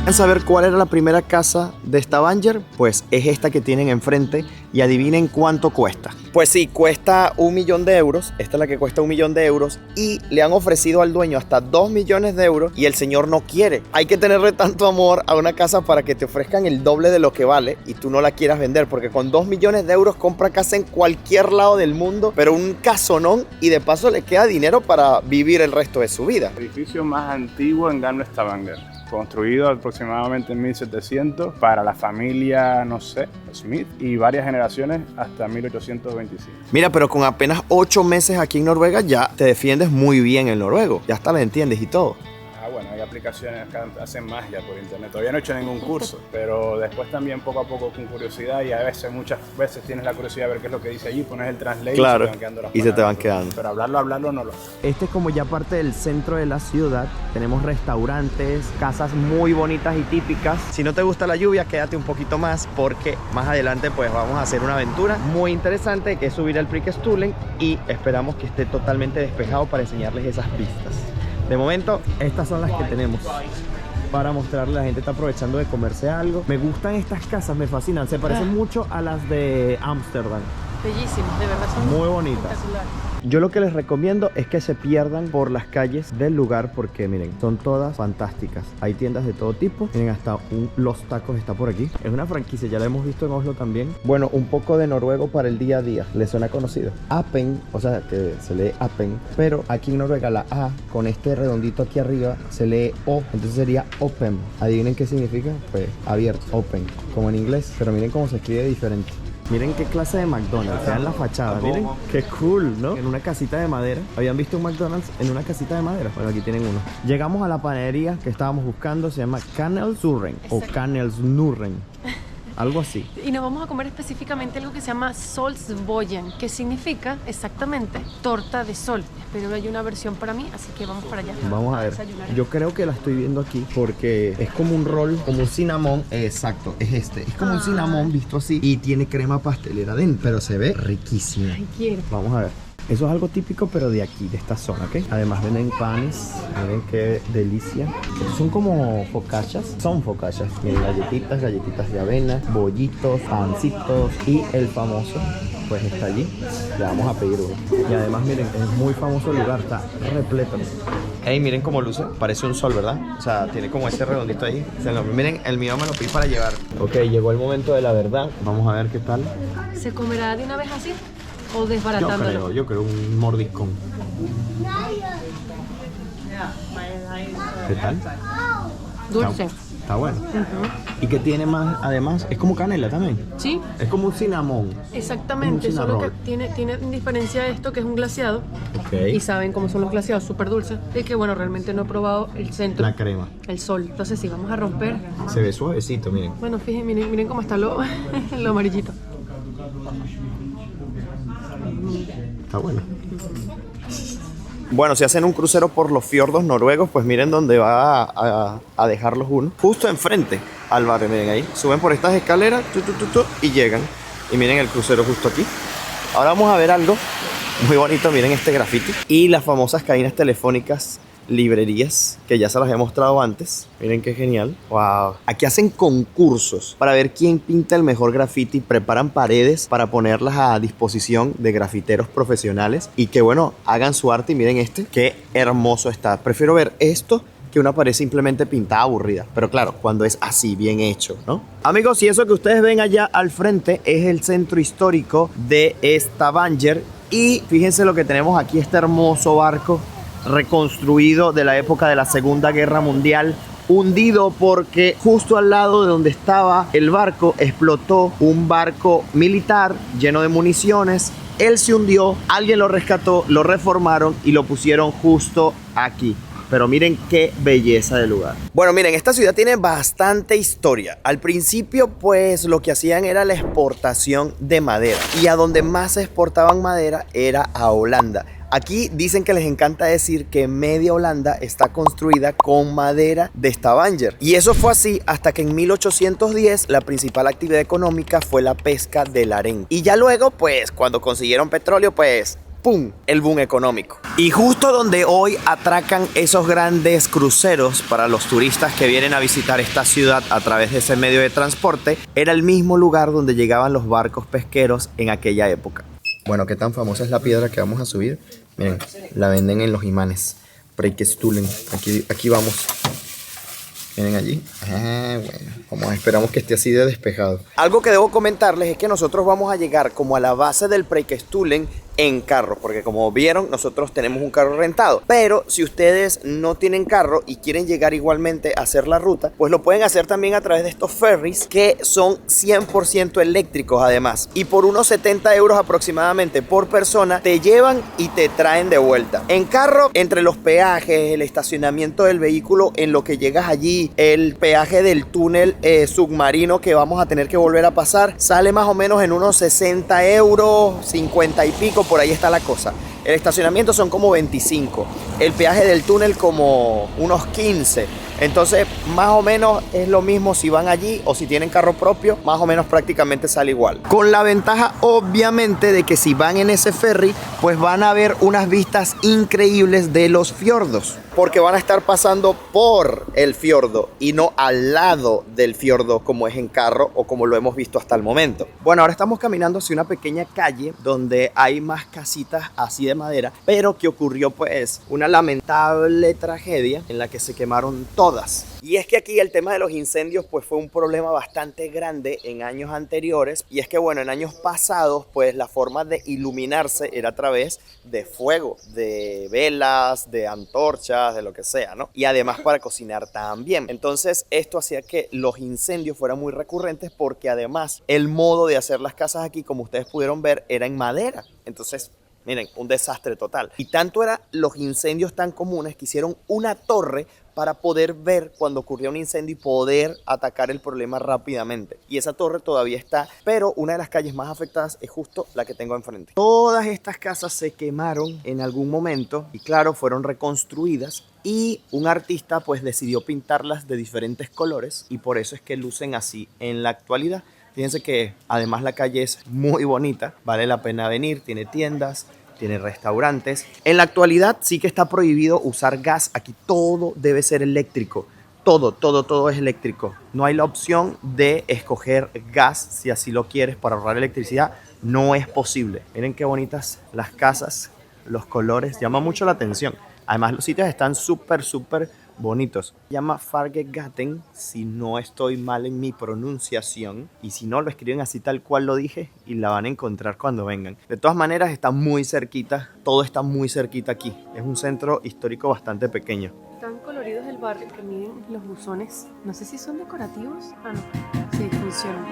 ¿Quieren saber cuál era la primera casa de Stavanger? Pues es esta que tienen enfrente y adivinen cuánto cuesta. Pues sí, cuesta 1.000.000 de euros. Esta es la que cuesta 1.000.000 de euros y le han ofrecido al dueño hasta 2 millones de euros y el señor no quiere. Hay que tenerle tanto amor a una casa para que te ofrezcan el doble de lo que vale y tú no la quieras vender, porque con 2 millones de euros compra casa en cualquier lado del mundo, pero un casonón, y de paso le queda dinero para vivir el resto de su vida. El edificio más antiguo en Gamle Stavanger, construido aproximadamente en 1700 para la familia, no sé, Smith, y varias generaciones hasta 1825. Mira, pero con apenas 8 meses aquí en Noruega ya te defiendes muy bien el noruego, ya hasta lo entiendes y todo. Ah, bueno, hay aplicaciones que hacen magia por internet. Todavía no he hecho ningún curso, pero después también poco a poco con curiosidad, y a veces, muchas veces tienes la curiosidad de ver qué es lo que dice allí, pones el translate Claro, y se te van quedando las y se te van palabras. quedando. Pero hablarlo no lo sé. Este es como ya parte del centro de la ciudad. Tenemos restaurantes, casas muy bonitas y típicas. Si no te gusta la lluvia, quédate un poquito más porque más adelante pues vamos a hacer una aventura muy interesante que es subir al Preikestolen y esperamos que esté totalmente despejado para enseñarles esas pistas. De momento, estas son las que tenemos para mostrarles. La gente está aprovechando de comerse algo. Me gustan estas casas, me fascinan. Se parecen mucho a las de Ámsterdam. Bellísimos, de verdad son Muy bonitas. espectaculares. Yo lo que les recomiendo es que se pierdan por las calles del lugar porque miren, son todas fantásticas. Hay tiendas de todo tipo. Miren, hasta Los Tacos está por aquí. Es una franquicia, ya la hemos visto en Oslo también. Bueno, un poco de noruego para el día a día. ¿Les suena conocido? Apen, o sea que se lee Apen, pero aquí en Noruega la A con este redondito aquí arriba se lee O, entonces sería Open. Adivinen qué significa, pues abierto, Open, como en inglés, pero miren cómo se escribe diferente. Miren qué clase de McDonald's, vean la fachada, miren qué cool, ¿no? En una casita de madera. ¿Habían visto un McDonald's en una casita de madera? Bueno, aquí tienen uno. Llegamos a la panadería que estábamos buscando, se llama Kanelsurren o Kanelsnurren, algo así. Y nos vamos a comer específicamente algo que se llama Solsbojen, que significa exactamente torta de sol. Pero hay una versión para mí, así que vamos para allá. Vamos a ver. Desayunar. Yo creo que la estoy viendo aquí porque es como un roll, como un cinnamon. Exacto, es este. Es como un cinnamon visto así y tiene crema pastelera dentro, pero se ve riquísimo. Ay, quiero. Vamos a ver. Eso es algo típico, pero de aquí, de esta zona, ¿ok? Además venden panes. Miren qué delicia. Son como focaccias. Son focaccias. Miren, galletitas de avena, bollitos, pancitos. Y el famoso, pues está allí. Le vamos a pedir uno. Y además, miren, es muy famoso el lugar. Está repleto. Hey, miren cómo luce. Parece un sol, ¿verdad? O sea, tiene como ese redondito ahí. Miren, el mío me lo pedí para llevar. Ok, llegó el momento de la verdad. Vamos a ver qué tal. ¿Se comerá de una vez así? ¿O desbaratándolo? Yo creo un mordiscón. ¿Qué tal? Dulce. Está bueno. ¿Y qué tiene más? Además, es como canela también. Sí, Es como un cinnamon. exactamente. Un Solo que cinnamon. tiene diferencia esto que es un glaseado. Ok. Y saben cómo son los glaseados, súper dulces. Y que bueno, realmente no he probado el centro, La crema. el sol. Entonces sí, vamos a romper. Se ve suavecito, miren. Bueno, fíjense, miren cómo está lo amarillito. Está bueno. Bueno, si hacen un crucero por los fiordos noruegos, pues miren dónde va a dejarlos uno. Justo enfrente al barrio, miren ahí. Suben por estas escaleras y llegan. Y miren el crucero justo aquí. Ahora vamos a ver algo muy bonito. Miren este grafiti. Y las famosas cadenas telefónicas, librerías, que ya se las he mostrado antes. Miren qué genial. Wow. Aquí hacen concursos para ver quién pinta el mejor graffiti. Preparan paredes para ponerlas a disposición de grafiteros profesionales y que bueno, hagan su arte. Y miren este, qué hermoso está. Prefiero ver esto que una pared simplemente pintada aburrida. Pero claro, cuando es así, bien hecho, ¿no? Amigos, y eso que ustedes ven allá al frente es el centro histórico de Stavanger. Y fíjense lo que tenemos aquí, este hermoso barco reconstruido de la época de la Segunda Guerra Mundial, hundido porque justo al lado de donde estaba el barco explotó un barco militar lleno de municiones. Él se hundió, alguien lo rescató, lo reformaron y lo pusieron justo aquí. Pero miren qué belleza de lugar. Bueno, miren, esta ciudad tiene bastante historia. Al principio, pues, lo que hacían era la exportación de madera. Y a donde más se exportaban madera era a Holanda. Aquí dicen que les encanta decir que media Holanda está construida con madera de Stavanger. Y eso fue así hasta que en 1810 la principal actividad económica fue la pesca del harén. Y ya luego, pues, cuando consiguieron petróleo, pues ¡pum!, el boom económico. Y justo donde hoy atracan esos grandes cruceros para los turistas que vienen a visitar esta ciudad a través de ese medio de transporte, era el mismo lugar donde llegaban los barcos pesqueros en aquella época. Bueno, ¿qué tan famosa es la piedra que vamos a subir? Miren, la venden en los imanes. Preikestolen. Aquí vamos. Miren allí. Bueno, esperamos que esté así de despejado. Algo que debo comentarles es que nosotros vamos a llegar como a la base del Preikestolen en carro, porque como vieron, nosotros tenemos un carro rentado. Pero si ustedes no tienen carro y quieren llegar igualmente a hacer la ruta, pues lo pueden hacer también a través de estos ferries que son 100% eléctricos además. Y por unos 70 euros aproximadamente por persona, te llevan y te traen de vuelta. En carro, entre los peajes, el estacionamiento del vehículo, en lo que llegas allí, el peaje del túnel submarino que vamos a tener que volver a pasar, sale más o menos en unos 60 euros, 50 y pico. Por ahí está la cosa. El estacionamiento son como 25. El peaje del túnel como unos 15. Entonces, más o menos es lo mismo si van allí o si tienen carro propio, más o menos prácticamente sale igual. Con la ventaja, obviamente, de que si van en ese ferry, pues van a ver unas vistas increíbles de los fiordos. Porque van a estar pasando por el fiordo y no al lado del fiordo como es en carro o como lo hemos visto hasta el momento. Bueno, ahora estamos caminando hacia una pequeña calle donde hay más casitas así de madera, pero que ocurrió pues una lamentable tragedia en la que se quemaron todas. Y es que aquí el tema de los incendios pues fue un problema bastante grande en años anteriores. Y es que bueno, en años pasados pues la forma de iluminarse era a través de fuego, de velas, de antorchas, de lo que sea, ¿no? Y además para cocinar también. Entonces esto hacía que los incendios fueran muy recurrentes porque además el modo de hacer las casas aquí, como ustedes pudieron ver, era en madera. Entonces, miren, un desastre total. Y tanto eran los incendios tan comunes que hicieron una torre para poder ver cuando ocurría un incendio y poder atacar el problema rápidamente. Y esa torre todavía está, pero una de las calles más afectadas es justo la que tengo enfrente. Todas estas casas se quemaron en algún momento y claro, fueron reconstruidas. Y un artista pues decidió pintarlas de diferentes colores y por eso es que lucen así en la actualidad. Fíjense que además la calle es muy bonita, vale la pena venir, tiene tiendas, tiene restaurantes. En la actualidad sí que está prohibido usar gas, aquí todo debe ser eléctrico, todo es eléctrico. No hay la opción de escoger gas si así lo quieres para ahorrar electricidad, no es posible. Miren qué bonitas las casas, los colores, llama mucho la atención. Además los sitios están súper bonitos. Se llama Fargegaten, si no estoy mal en mi pronunciación. Y si no, lo escriben así tal cual lo dije y la van a encontrar cuando vengan. De todas maneras, está muy cerquita. Todo está muy cerquita aquí. Es un centro histórico bastante pequeño. Están coloridos el del barrio que miden los buzones. No sé si son decorativos. Ah, no. Sí, funcionan.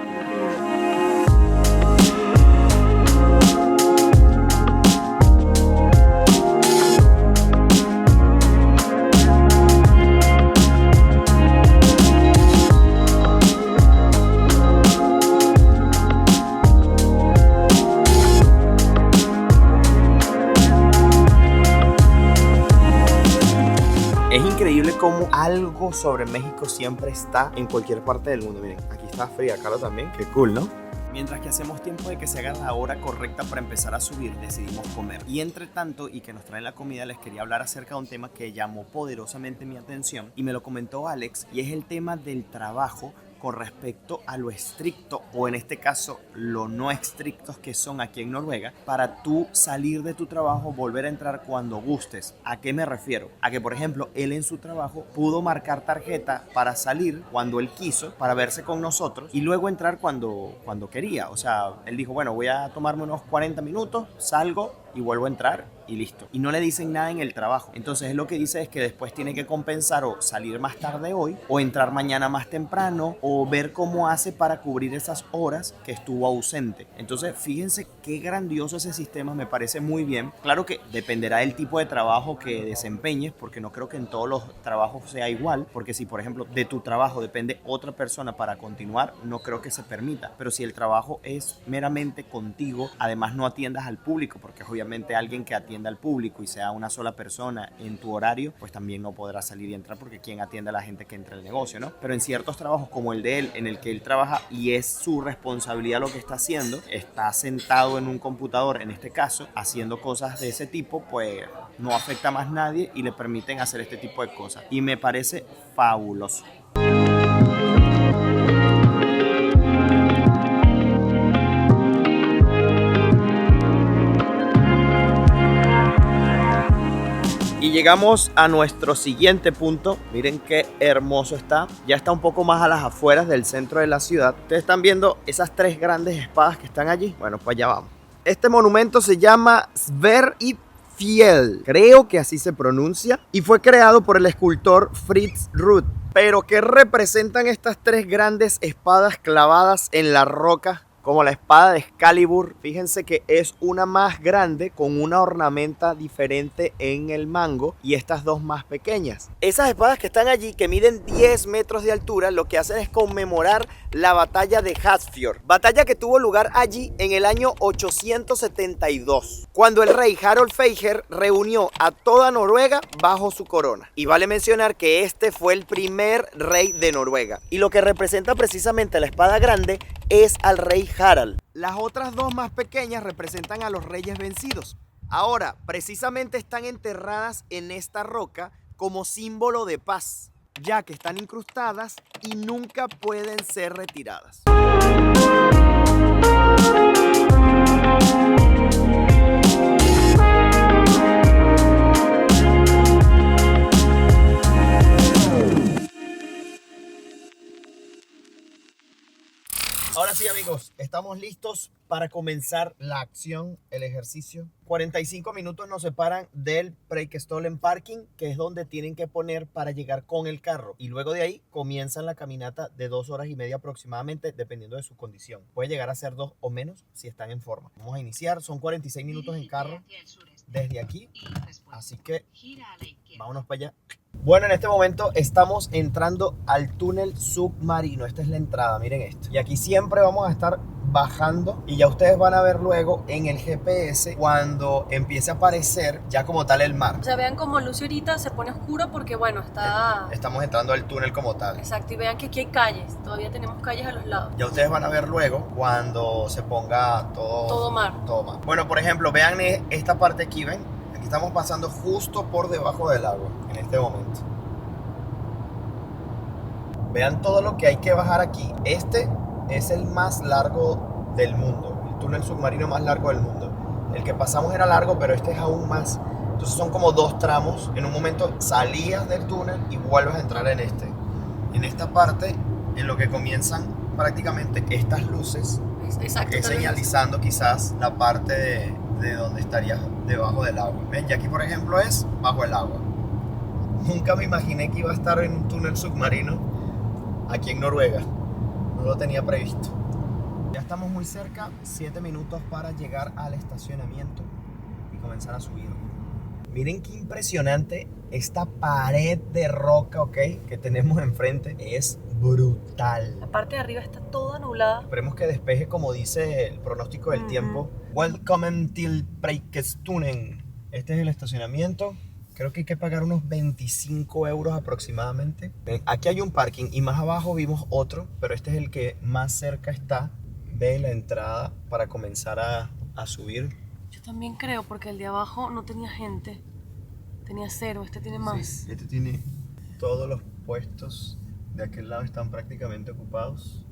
Es increíble cómo algo sobre México siempre está en cualquier parte del mundo. Miren, aquí está Frida Kahlo también. Qué cool, ¿no? Mientras que hacemos tiempo de que se haga la hora correcta para empezar a subir, decidimos comer. Y entre tanto, y que nos traen la comida, les quería hablar acerca de un tema que llamó poderosamente mi atención y me lo comentó Alex, y es el tema del trabajo con respecto a lo estricto, o en este caso lo no estrictos que son aquí en Noruega, para tú salir de tu trabajo, volver a entrar cuando gustes. ¿A qué me refiero? A que, por ejemplo, él en su trabajo pudo marcar tarjeta para salir cuando él quiso, para verse con nosotros y luego entrar cuando quería. O sea, él dijo, bueno, voy a tomarme unos 40 minutos, salgo y vuelvo a entrar y listo. Y no le dicen nada en el trabajo. Entonces él lo que dice es que después tiene que compensar o salir más tarde hoy o entrar mañana más temprano o ver cómo hace para cubrir esas horas que estuvo ausente. Entonces fíjense qué grandioso ese sistema, me parece muy bien. Claro que dependerá del tipo de trabajo que desempeñes, porque no creo que en todos los trabajos sea igual, porque si por ejemplo de tu trabajo depende otra persona para continuar, no creo que se permita. Pero si el trabajo es meramente contigo, además no atiendas al público, porque es obviamente alguien que atienda al público y sea una sola persona en tu horario, pues también no podrá salir y entrar, porque ¿quién atiende a la gente que entra al negocio, no? Pero en ciertos trabajos como el de él, en el que él trabaja y es su responsabilidad lo que está haciendo, está sentado en un computador, en este caso, haciendo cosas de ese tipo, pues no afecta a más nadie y le permiten hacer este tipo de cosas. Y me parece fabuloso. Y llegamos a nuestro siguiente punto. Miren qué hermoso está. Ya está un poco más a las afueras del centro de la ciudad. Ustedes están viendo esas tres grandes espadas que están allí. Bueno, pues allá vamos. Este monumento se llama Sverdrup, creo que así se pronuncia, y fue creado por el escultor Fritz Ruth. Pero ¿qué representan estas tres grandes espadas clavadas en la roca? Como la espada de Excalibur, fíjense que es una más grande con una ornamenta diferente en el mango y estas dos más pequeñas. Esas espadas que están allí, que miden 10 metros de altura, lo que hacen es conmemorar la batalla de Hafrsfjord, batalla que tuvo lugar allí en el año 872, cuando el rey Harald Fager reunió a toda Noruega bajo su corona. Y vale mencionar que este fue el primer rey de Noruega. Y lo que representa precisamente la espada grande es al rey Harald. Las otras dos más pequeñas representan a los reyes vencidos. Ahora, precisamente están enterradas en esta roca como símbolo de paz, ya que están incrustadas y nunca pueden ser retiradas. Ahora sí, amigos, estamos listos para comenzar la acción, el ejercicio. 45 minutos nos separan del Preikestolen Parking, que es donde tienen que poner para llegar con el carro. Y luego de ahí comienzan la caminata de 2 horas y media aproximadamente, dependiendo de su condición. Puede llegar a ser 2 o menos si están en forma. Vamos a iniciar, son 46 minutos en carro desde aquí, así que vámonos para allá. Bueno, en este momento estamos entrando al túnel submarino. Esta es la entrada, miren esto. Y aquí siempre vamos a estar bajando y ya ustedes van a ver luego en el GPS cuando empiece a aparecer ya como tal el mar. O sea, vean como luce ahorita, se pone oscuro porque bueno, está... Estamos entrando al túnel como tal. Exacto, y vean que aquí hay calles, todavía tenemos calles a los lados. Ya ustedes van a ver luego cuando se ponga todo mar. Todo mar. Bueno, por ejemplo, vean esta parte aquí, ¿ven? Aquí estamos pasando justo por debajo del agua en este momento. Vean todo lo que hay que bajar aquí. Este es el más largo del mundo, el túnel submarino más largo del mundo. El que pasamos era largo, pero este es aún más. Entonces son como 2 tramos. En un momento salías del túnel y vuelves a entrar en este. En esta parte, en lo que comienzan prácticamente estas luces, exacto, señalizando quizás la parte de donde estarías debajo del agua. Ven, y aquí por ejemplo es bajo el agua. Nunca me imaginé que iba a estar en un túnel submarino aquí en Noruega. No lo tenía previsto. Ya estamos muy cerca, 7 minutos para llegar al estacionamiento y comenzar a subir. Miren qué impresionante esta pared de roca, ¿ok? Que tenemos enfrente. Es brutal. La parte de arriba está toda nublada. Esperemos que despeje como dice el pronóstico del tiempo. Welcome till Preikestunen. Este es el estacionamiento. Creo que hay que pagar unos 25 euros aproximadamente. Ven, aquí hay un parking y más abajo vimos otro, pero este es el que más cerca está de la entrada para comenzar a subir. Yo también creo, porque el de abajo no tenía gente. Tenía 0, este tiene más. Sí, este tiene todos los puestos de aquel lado están prácticamente ocupados.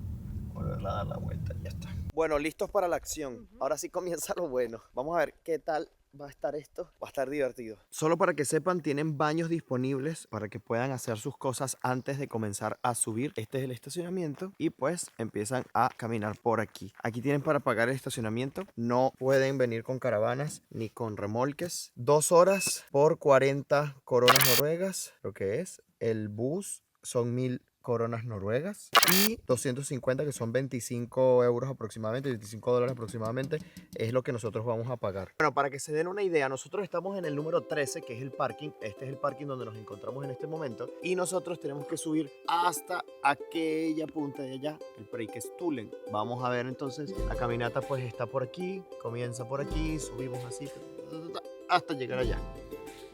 Volverla a dar la vuelta, ya está. Bueno, listos para la acción. Ahora sí comienza lo bueno. Vamos a ver qué tal va a estar esto. Va a estar divertido. Solo para que sepan, tienen baños disponibles para que puedan hacer sus cosas antes de comenzar a subir. Este es el estacionamiento y pues empiezan a caminar por aquí. Aquí tienen para pagar el estacionamiento. No pueden venir con caravanas ni con remolques. 2 horas por 40 coronas noruegas. Lo que es el bus son 1000 coronas noruegas y 250, que son 25 euros aproximadamente, 25 dólares aproximadamente, es lo que nosotros vamos a pagar. Bueno, para que se den una idea, nosotros estamos en el número 13, que es el parking. Este es el parking donde nos encontramos en este momento y nosotros tenemos que subir hasta aquella punta de allá, el Preikestulen. Vamos a ver entonces, la caminata pues está por aquí, comienza por aquí, subimos así hasta llegar allá.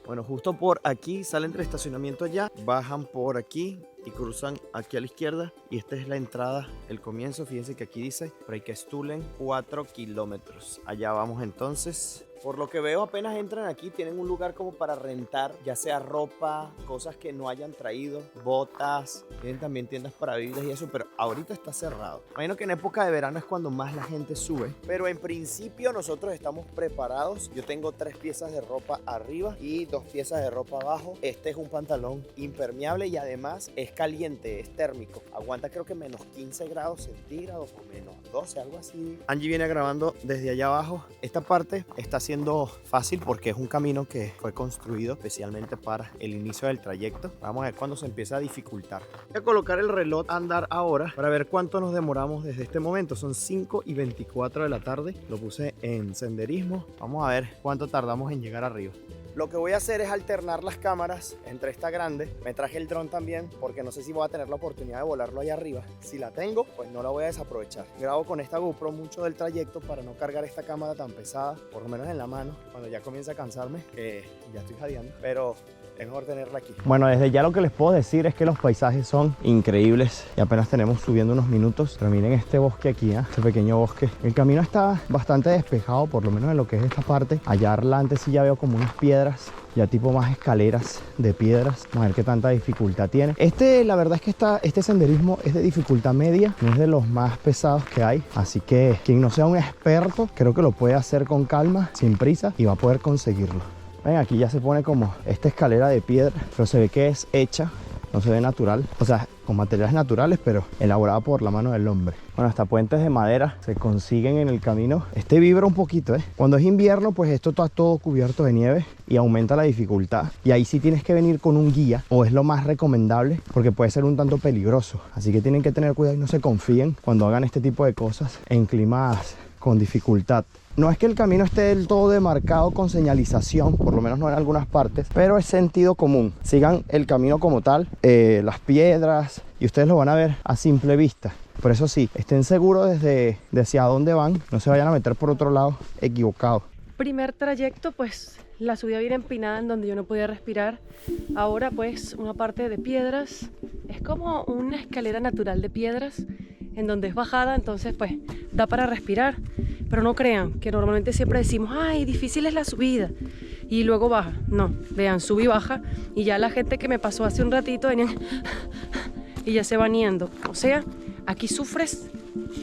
Bueno, justo por aquí salen del estacionamiento allá, bajan por aquí y cruzan aquí a la izquierda. Y esta es la entrada, el comienzo. Fíjense que aquí dice Preikestulen 4 kilómetros. Allá vamos entonces. Por lo que veo, apenas entran aquí, tienen un lugar como para rentar, ya sea ropa, cosas que no hayan traído, botas, tienen también tiendas para bebidas y eso, pero ahorita está cerrado. Imagino que en época de verano es cuando más la gente sube, pero en principio nosotros estamos preparados. Yo tengo 3 piezas de ropa arriba y 2 piezas de ropa abajo. Este es un pantalón impermeable y además es caliente, es térmico. Aguanta creo que menos 15 grados centígrados o menos 12, algo así. Angie viene grabando desde allá abajo. Esta parte está siendo fácil porque es un camino que fue construido especialmente para el inicio del trayecto. Vamos a ver cuándo se empieza a dificultar. Voy a colocar el reloj a andar ahora para ver cuánto nos demoramos desde este momento. Son 5:24 de la tarde. Lo puse en senderismo. Vamos a ver cuánto tardamos en llegar arriba. Lo que voy a hacer es alternar las cámaras entre esta grande. Me traje el dron también porque no sé si voy a tener la oportunidad de volarlo allá arriba. Si la tengo, pues no la voy a desaprovechar. Grabo con esta GoPro mucho del trayecto para no cargar esta cámara tan pesada, por lo menos en la mano, cuando ya comience a cansarme, que ya estoy jadeando, pero es mejor tenerla aquí. Bueno, desde ya lo que les puedo decir es que los paisajes son increíbles y apenas tenemos subiendo unos minutos. Pero miren este bosque aquí, este pequeño bosque. El camino está bastante despejado, por lo menos en lo que es esta parte. Allá adelante sí ya veo como unas piedras, ya tipo más escaleras de piedras. Vamos a ver qué tanta dificultad tiene. La verdad es que este senderismo es de dificultad media, no es de los más pesados que hay. Así que quien no sea un experto, creo que lo puede hacer con calma, sin prisa, y va a poder conseguirlo. Ven, aquí ya se pone como esta escalera de piedra, pero se ve que es hecha, no se ve natural, o sea, con materiales naturales, pero elaborada por la mano del hombre. Bueno, hasta puentes de madera se consiguen en el camino. Este vibra un poquito, ¿eh? Cuando es invierno, pues esto está todo cubierto de nieve y aumenta la dificultad. Y ahí sí tienes que venir con un guía, o es lo más recomendable, porque puede ser un tanto peligroso. Así que tienen que tener cuidado y no se confíen cuando hagan este tipo de cosas en climas con dificultad. No es que el camino esté del todo demarcado con señalización, por lo menos no en algunas partes, pero es sentido común. Sigan el camino como tal, las piedras, y ustedes lo van a ver a simple vista. Por eso sí, estén seguros desde hacia dónde van, no se vayan a meter por otro lado equivocado. Primer trayecto, pues la subida bien empinada en donde yo no podía respirar. Ahora pues una parte de piedras, es como una escalera natural de piedras en donde es bajada, entonces pues da para respirar. Pero no crean que normalmente siempre decimos, ay, difícil es la subida y luego baja. No, vean, sube y baja, y ya la gente que me pasó hace un ratito venían y ya se van yendo. O sea, aquí sufres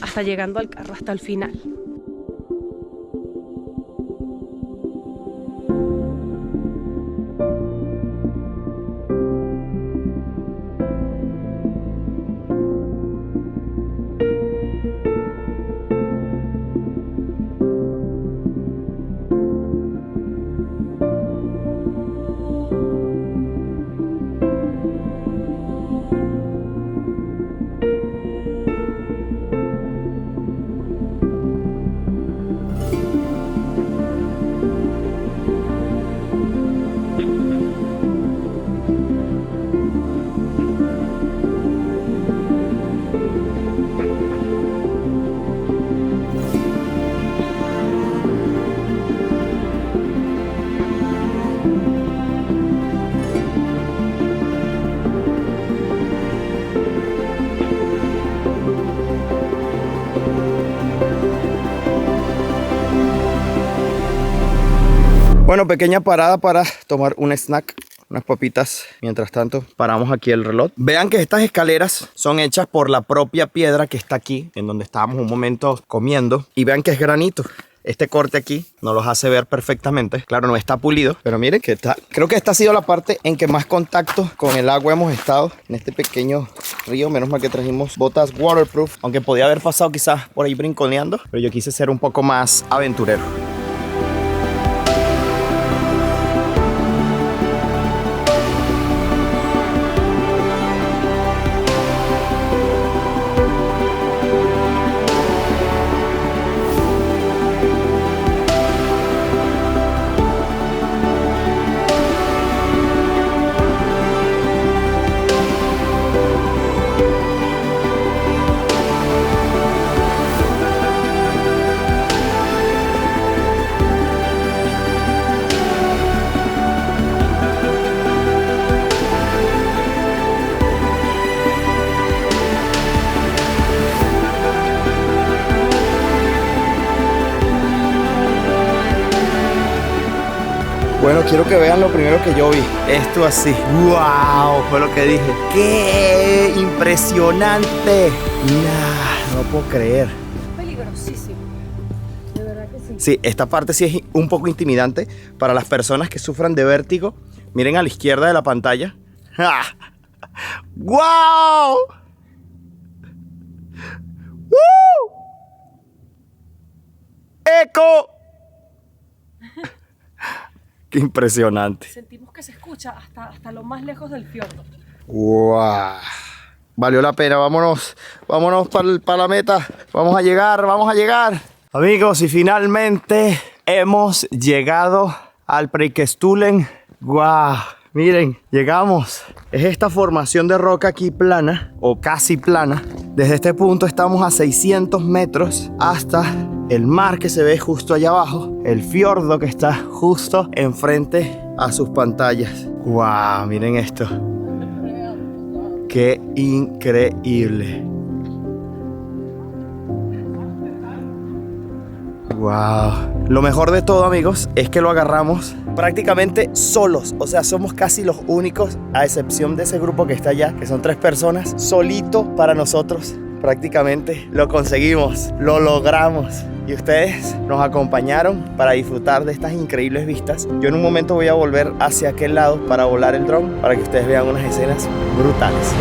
hasta llegando al carro, hasta el final. Bueno, pequeña parada para tomar un snack, unas papitas. Mientras tanto, paramos aquí el reloj. Vean que estas escaleras son hechas por la propia piedra que está aquí, en donde estábamos un momento comiendo. Y vean que es granito. Este corte aquí nos los hace ver perfectamente. Claro, no está pulido, pero miren que está. Creo que esta ha sido la parte en que más contacto con el agua hemos estado en este pequeño río. Menos mal que trajimos botas waterproof, aunque podía haber pasado quizás por ahí brinconeando, pero yo quise ser un poco más aventurero. Bueno, quiero que vean lo primero que yo vi. Esto así. ¡Wow! Fue lo que dije. ¡Qué impresionante! Nah, no puedo creer. Peligrosísimo. De verdad que sí. Sí, esta parte sí es un poco intimidante para las personas que sufran de vértigo. Miren a la izquierda de la pantalla. ¡Ja! ¡Wow! ¡Woo! ¡Eco! ¡Qué impresionante! Sentimos que se escucha hasta lo más lejos del fiordo. ¡Wow! Valió la pena, vámonos para la meta. Vamos a llegar. Amigos, y finalmente hemos llegado al Preikestolen. ¡Wow! Miren, llegamos. Es esta formación de roca aquí plana, o casi plana. Desde este punto estamos a 600 metros hasta el mar que se ve justo allá abajo. El fiordo que está justo enfrente a sus pantallas. ¡Wow! Miren esto. ¡Qué increíble! ¡Wow! Lo mejor de todo, amigos, es que lo agarramos prácticamente solos. O sea, somos casi los únicos, a excepción de ese grupo que está allá, que son 3 personas, solito para nosotros. Prácticamente lo conseguimos, lo logramos. Y ustedes nos acompañaron para disfrutar de estas increíbles vistas. Yo en un momento voy a volver hacia aquel lado para volar el dron, para que ustedes vean unas escenas brutales.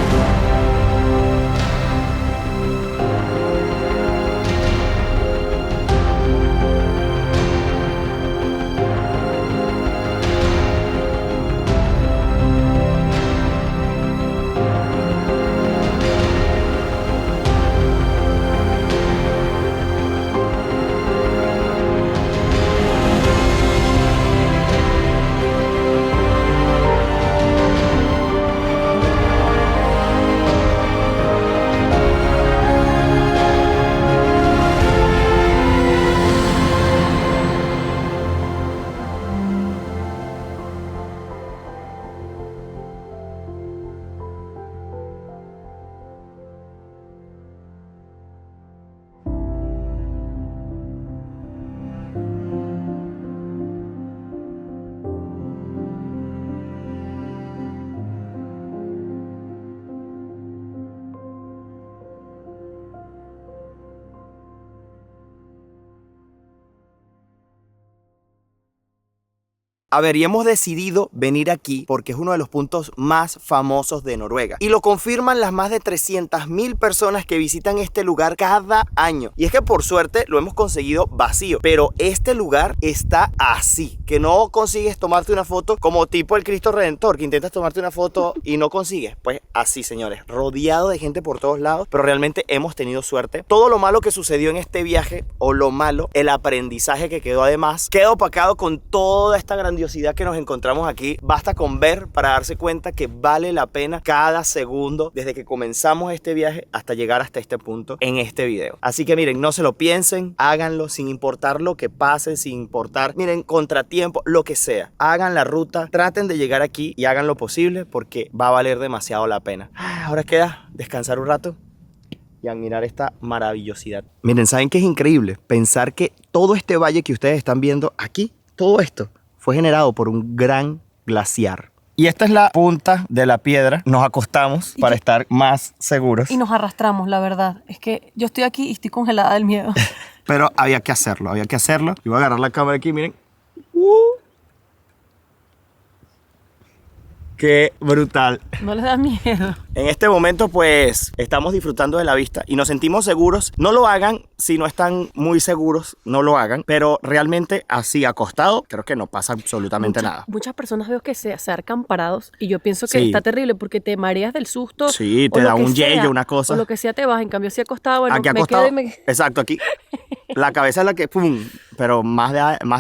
A ver, y hemos decidido venir aquí porque es uno de los puntos más famosos de Noruega. Y lo confirman las más de 300.000 personas que visitan este lugar cada año. Y es que por suerte lo hemos conseguido vacío. Pero este lugar está así, que no consigues tomarte una foto como tipo el Cristo Redentor, que intentas tomarte una foto y no consigues. Pues así, señores, rodeado de gente por todos lados. Pero realmente hemos tenido suerte. Todo lo malo que sucedió en este viaje, o lo malo, el aprendizaje que quedó además, queda opacado con toda esta grandiosidad que nos encontramos aquí. Basta con ver para darse cuenta que vale la pena cada segundo desde que comenzamos este viaje hasta llegar hasta este punto en este video. Así que miren, no se lo piensen, háganlo sin importar lo que pase, sin importar, miren, contratiempo, lo que sea. Hagan la ruta, traten de llegar aquí y hagan lo posible porque va a valer demasiado la pena. Ahora queda descansar un rato y admirar esta maravillosidad. Miren, ¿saben qué es increíble? Pensar que todo este valle que ustedes están viendo aquí, todo esto fue generado por un gran glaciar. Y esta es la punta de la piedra. Nos acostamos para estar más seguros. Y nos arrastramos, la verdad. Es que yo estoy aquí y estoy congelada del miedo. Pero había que hacerlo, había que hacerlo. Y voy a agarrar la cámara aquí, miren. ¡Qué brutal! No les da miedo. En este momento pues estamos disfrutando de la vista y nos sentimos seguros. No lo hagan si no están muy seguros, no lo hagan. Pero realmente así acostado creo que no pasa absolutamente nada. Muchas personas veo que se acercan parados y yo pienso que Sí. está terrible porque te mareas del susto. Sí, o te lo da que un sea, yello, una cosa. O lo que sea te vas. En cambio si acostado, bueno, Aquí me acostado, quedo y me... exacto, aquí la cabeza es la que pum, pero más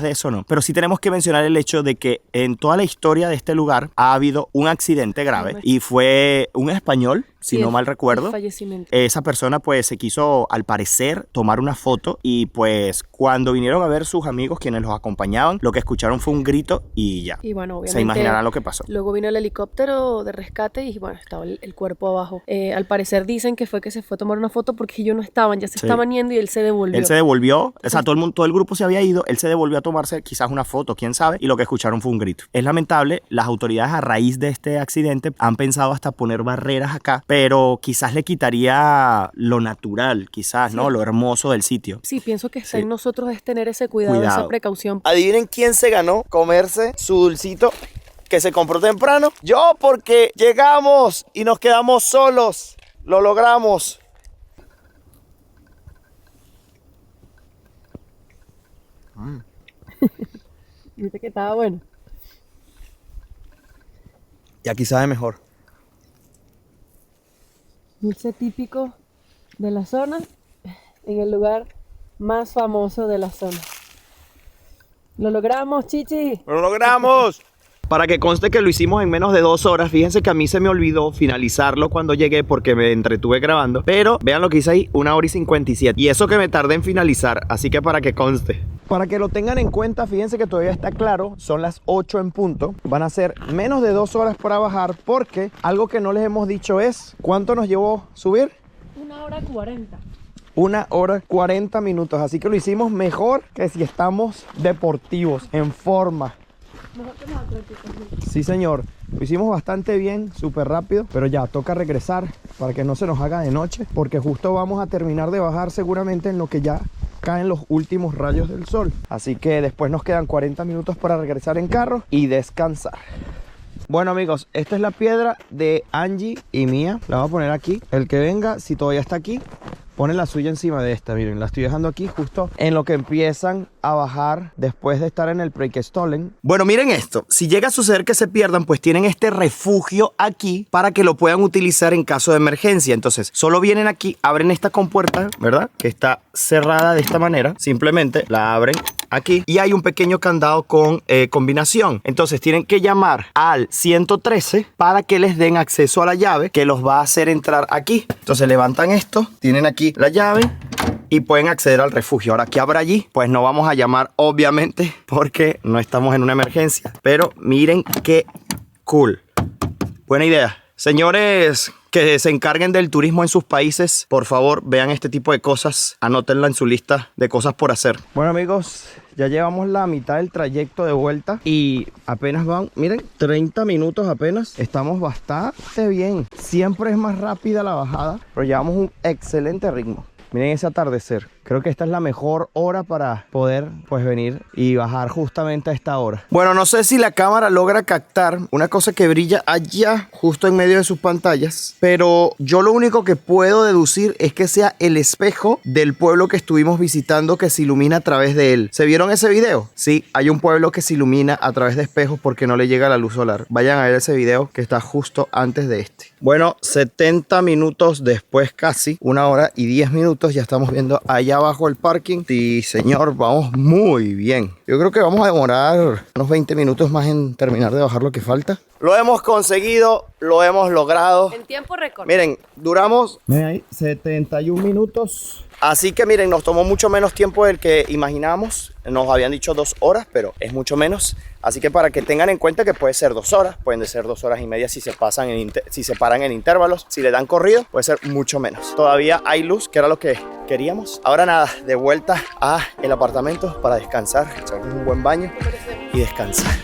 de eso no. Pero sí tenemos que mencionar el hecho de que en toda la historia de este lugar ha habido un accidente grave y fue un español, si Sí, no mal recuerdo. el fallecimiento. Esa persona pues se quiso al parecer tomar una foto y pues cuando vinieron a ver sus amigos quienes los acompañaban, lo que escucharon fue un grito y ya. Y bueno, obviamente Se imaginarán lo que pasó. luego vino el helicóptero de rescate y bueno, estaba el cuerpo abajo. Al parecer dicen que fue que se fue a tomar una foto porque ellos no estaban, ya se Sí. estaban yendo y él se devolvió. Él se devolvió, o sea, todo el mundo, todo el grupo se había ido, él se devolvió a tomarse quizás una foto, quién sabe, y lo que escucharon fue un grito. Es lamentable, las autoridades a raíz de este accidente han pensado hasta poner barreras acá, pero quizás le quitaría lo natural, quizás, ¿no? Lo hermoso del sitio. Sí, pienso que está Sí. en nosotros es tener ese cuidado, esa precaución. Adivinen quién se ganó comerse su dulcito que se compró temprano. Yo, porque llegamos y nos quedamos solos. Lo logramos. Viste que estaba bueno. Y aquí sabe mejor. Dulce típico de la zona, en el lugar más famoso de la zona. Lo logramos, Chichi. ¡Lo logramos! Para que conste que lo hicimos en menos de 2 horas. Fíjense que a mí se me olvidó finalizarlo cuando llegué porque me entretuve grabando. Pero vean lo que hice ahí, 1 hora y 57. Y eso que me tardé en finalizar, así que para que conste. Para que lo tengan en cuenta, fíjense que todavía está claro, son las 8 en punto. Van a ser menos de 2 horas para bajar porque algo que no les hemos dicho es, ¿cuánto nos llevó subir? 1 hora 40. 1 hora 40 minutos. Así que lo hicimos mejor que si estamos deportivos, en forma. Sí, señor. Lo hicimos bastante bien, súper rápido, pero ya toca regresar para que no se nos haga de noche, porque justo vamos a terminar de bajar seguramente en lo que ya caen los últimos rayos del sol. Así que después nos quedan 40 minutos para regresar en carro y descansar. Bueno, amigos, esta es la piedra de Angie y mía. La voy a poner aquí. El que venga, si todavía está aquí, pone la suya encima de esta. Miren, la estoy dejando aquí justo en lo que empiezan a bajar después de estar en el Preikestolen. Bueno, miren esto. Si llega a suceder que se pierdan, pues tienen este refugio aquí para que lo puedan utilizar en caso de emergencia. Entonces, solo vienen aquí, abren esta compuerta, ¿verdad? Que está cerrada de esta manera. Simplemente la abren aquí y hay un pequeño candado con combinación. Entonces, tienen que llamar al 113 para que les den acceso a la llave que los va a hacer entrar aquí. Entonces, levantan esto, tienen aquí la llave y pueden acceder al refugio. Ahora, ¿qué habrá allí? Pues no vamos a llamar, obviamente, porque no estamos en una emergencia. Pero miren qué cool. Buena idea. Señores que se encarguen del turismo en sus países, por favor, vean este tipo de cosas. Anótenla en su lista de cosas por hacer. Bueno, amigos, ya llevamos la mitad del trayecto de vuelta y apenas van, miren, 30 minutos apenas. Estamos bastante bien. Siempre es más rápida la bajada, pero llevamos un excelente ritmo. Miren ese atardecer. Creo que esta es la mejor hora para poder pues venir y bajar justamente a esta hora. Bueno, no sé si la cámara logra captar una cosa que brilla allá justo en medio de sus pantallas, pero yo lo único que puedo deducir es que sea el espejo del pueblo que estuvimos visitando que se ilumina a través de él. ¿Se vieron ese video? Sí, hay un pueblo que se ilumina a través de espejos porque no le llega la luz solar. Vayan a ver ese video que está justo antes de este. Bueno, 70 minutos después, casi 1 hora y 10 minutos, ya estamos viendo allá abajo el parking. Sí, señor, vamos muy bien. Yo creo que vamos a demorar unos 20 minutos más en terminar de bajar lo que falta. Lo hemos conseguido, lo hemos logrado. En tiempo récord. Miren, duramos, miren ahí, 71 minutos. Así que miren, nos tomó mucho menos tiempo del que imaginábamos. Nos habían dicho 2 horas, pero es mucho menos. Así que para que tengan en cuenta que puede ser 2 horas, pueden ser 2 horas y media si se pasan si se paran en intervalos. Si le dan corrido, puede ser mucho menos. Todavía hay luz, que era lo que queríamos. Ahora nada, de vuelta a el apartamento para descansar, echarnos un buen baño y descansar.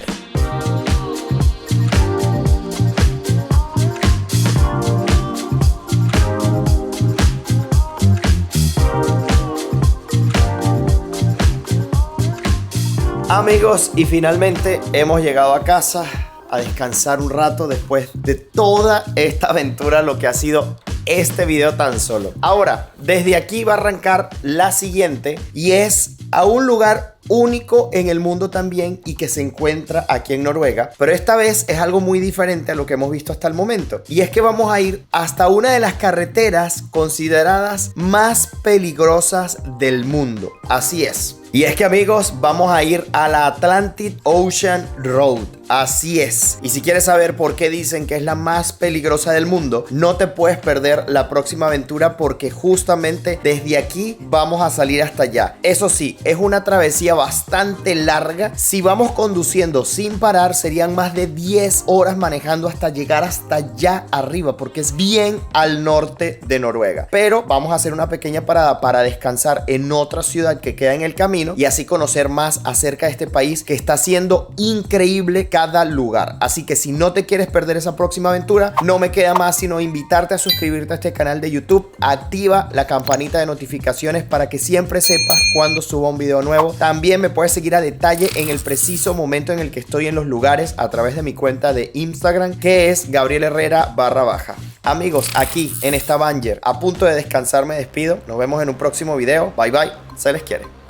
Amigos, y finalmente hemos llegado a casa a descansar un rato después de toda esta aventura, lo que ha sido este video tan solo. Ahora, desde aquí va a arrancar la siguiente, y es a un lugar único en el mundo también y que se encuentra aquí en Noruega, pero esta vez es algo muy diferente a lo que hemos visto hasta el momento, y es que vamos a ir hasta una de las carreteras consideradas más peligrosas del mundo. Así es. Y es que, amigos, vamos a ir a la Atlantic Ocean Road. Así es. Y si quieres saber por qué dicen que es la más peligrosa del mundo, no te puedes perder la próxima aventura, porque justamente desde aquí vamos a salir hasta allá. Eso sí, es una travesía bastante larga. Si vamos conduciendo sin parar, serían más de 10 horas manejando hasta llegar hasta allá arriba, porque es bien al norte de Noruega. Pero vamos a hacer una pequeña parada para descansar en otra ciudad que queda en el camino, y así conocer más acerca de este país que está siendo increíble cada lugar. Así que si no te quieres perder esa próxima aventura, no me queda más sino invitarte a suscribirte a este canal de YouTube. Activa la campanita de notificaciones para que siempre sepas cuando suba un video nuevo. También me puedes seguir a detalle en el preciso momento en el que estoy en los lugares a través de mi cuenta de Instagram, que es Gabriel Herrera _. Amigos, aquí en esta Banger, a punto de descansar, me despido. Nos vemos en un próximo video. Bye bye, se les quiere.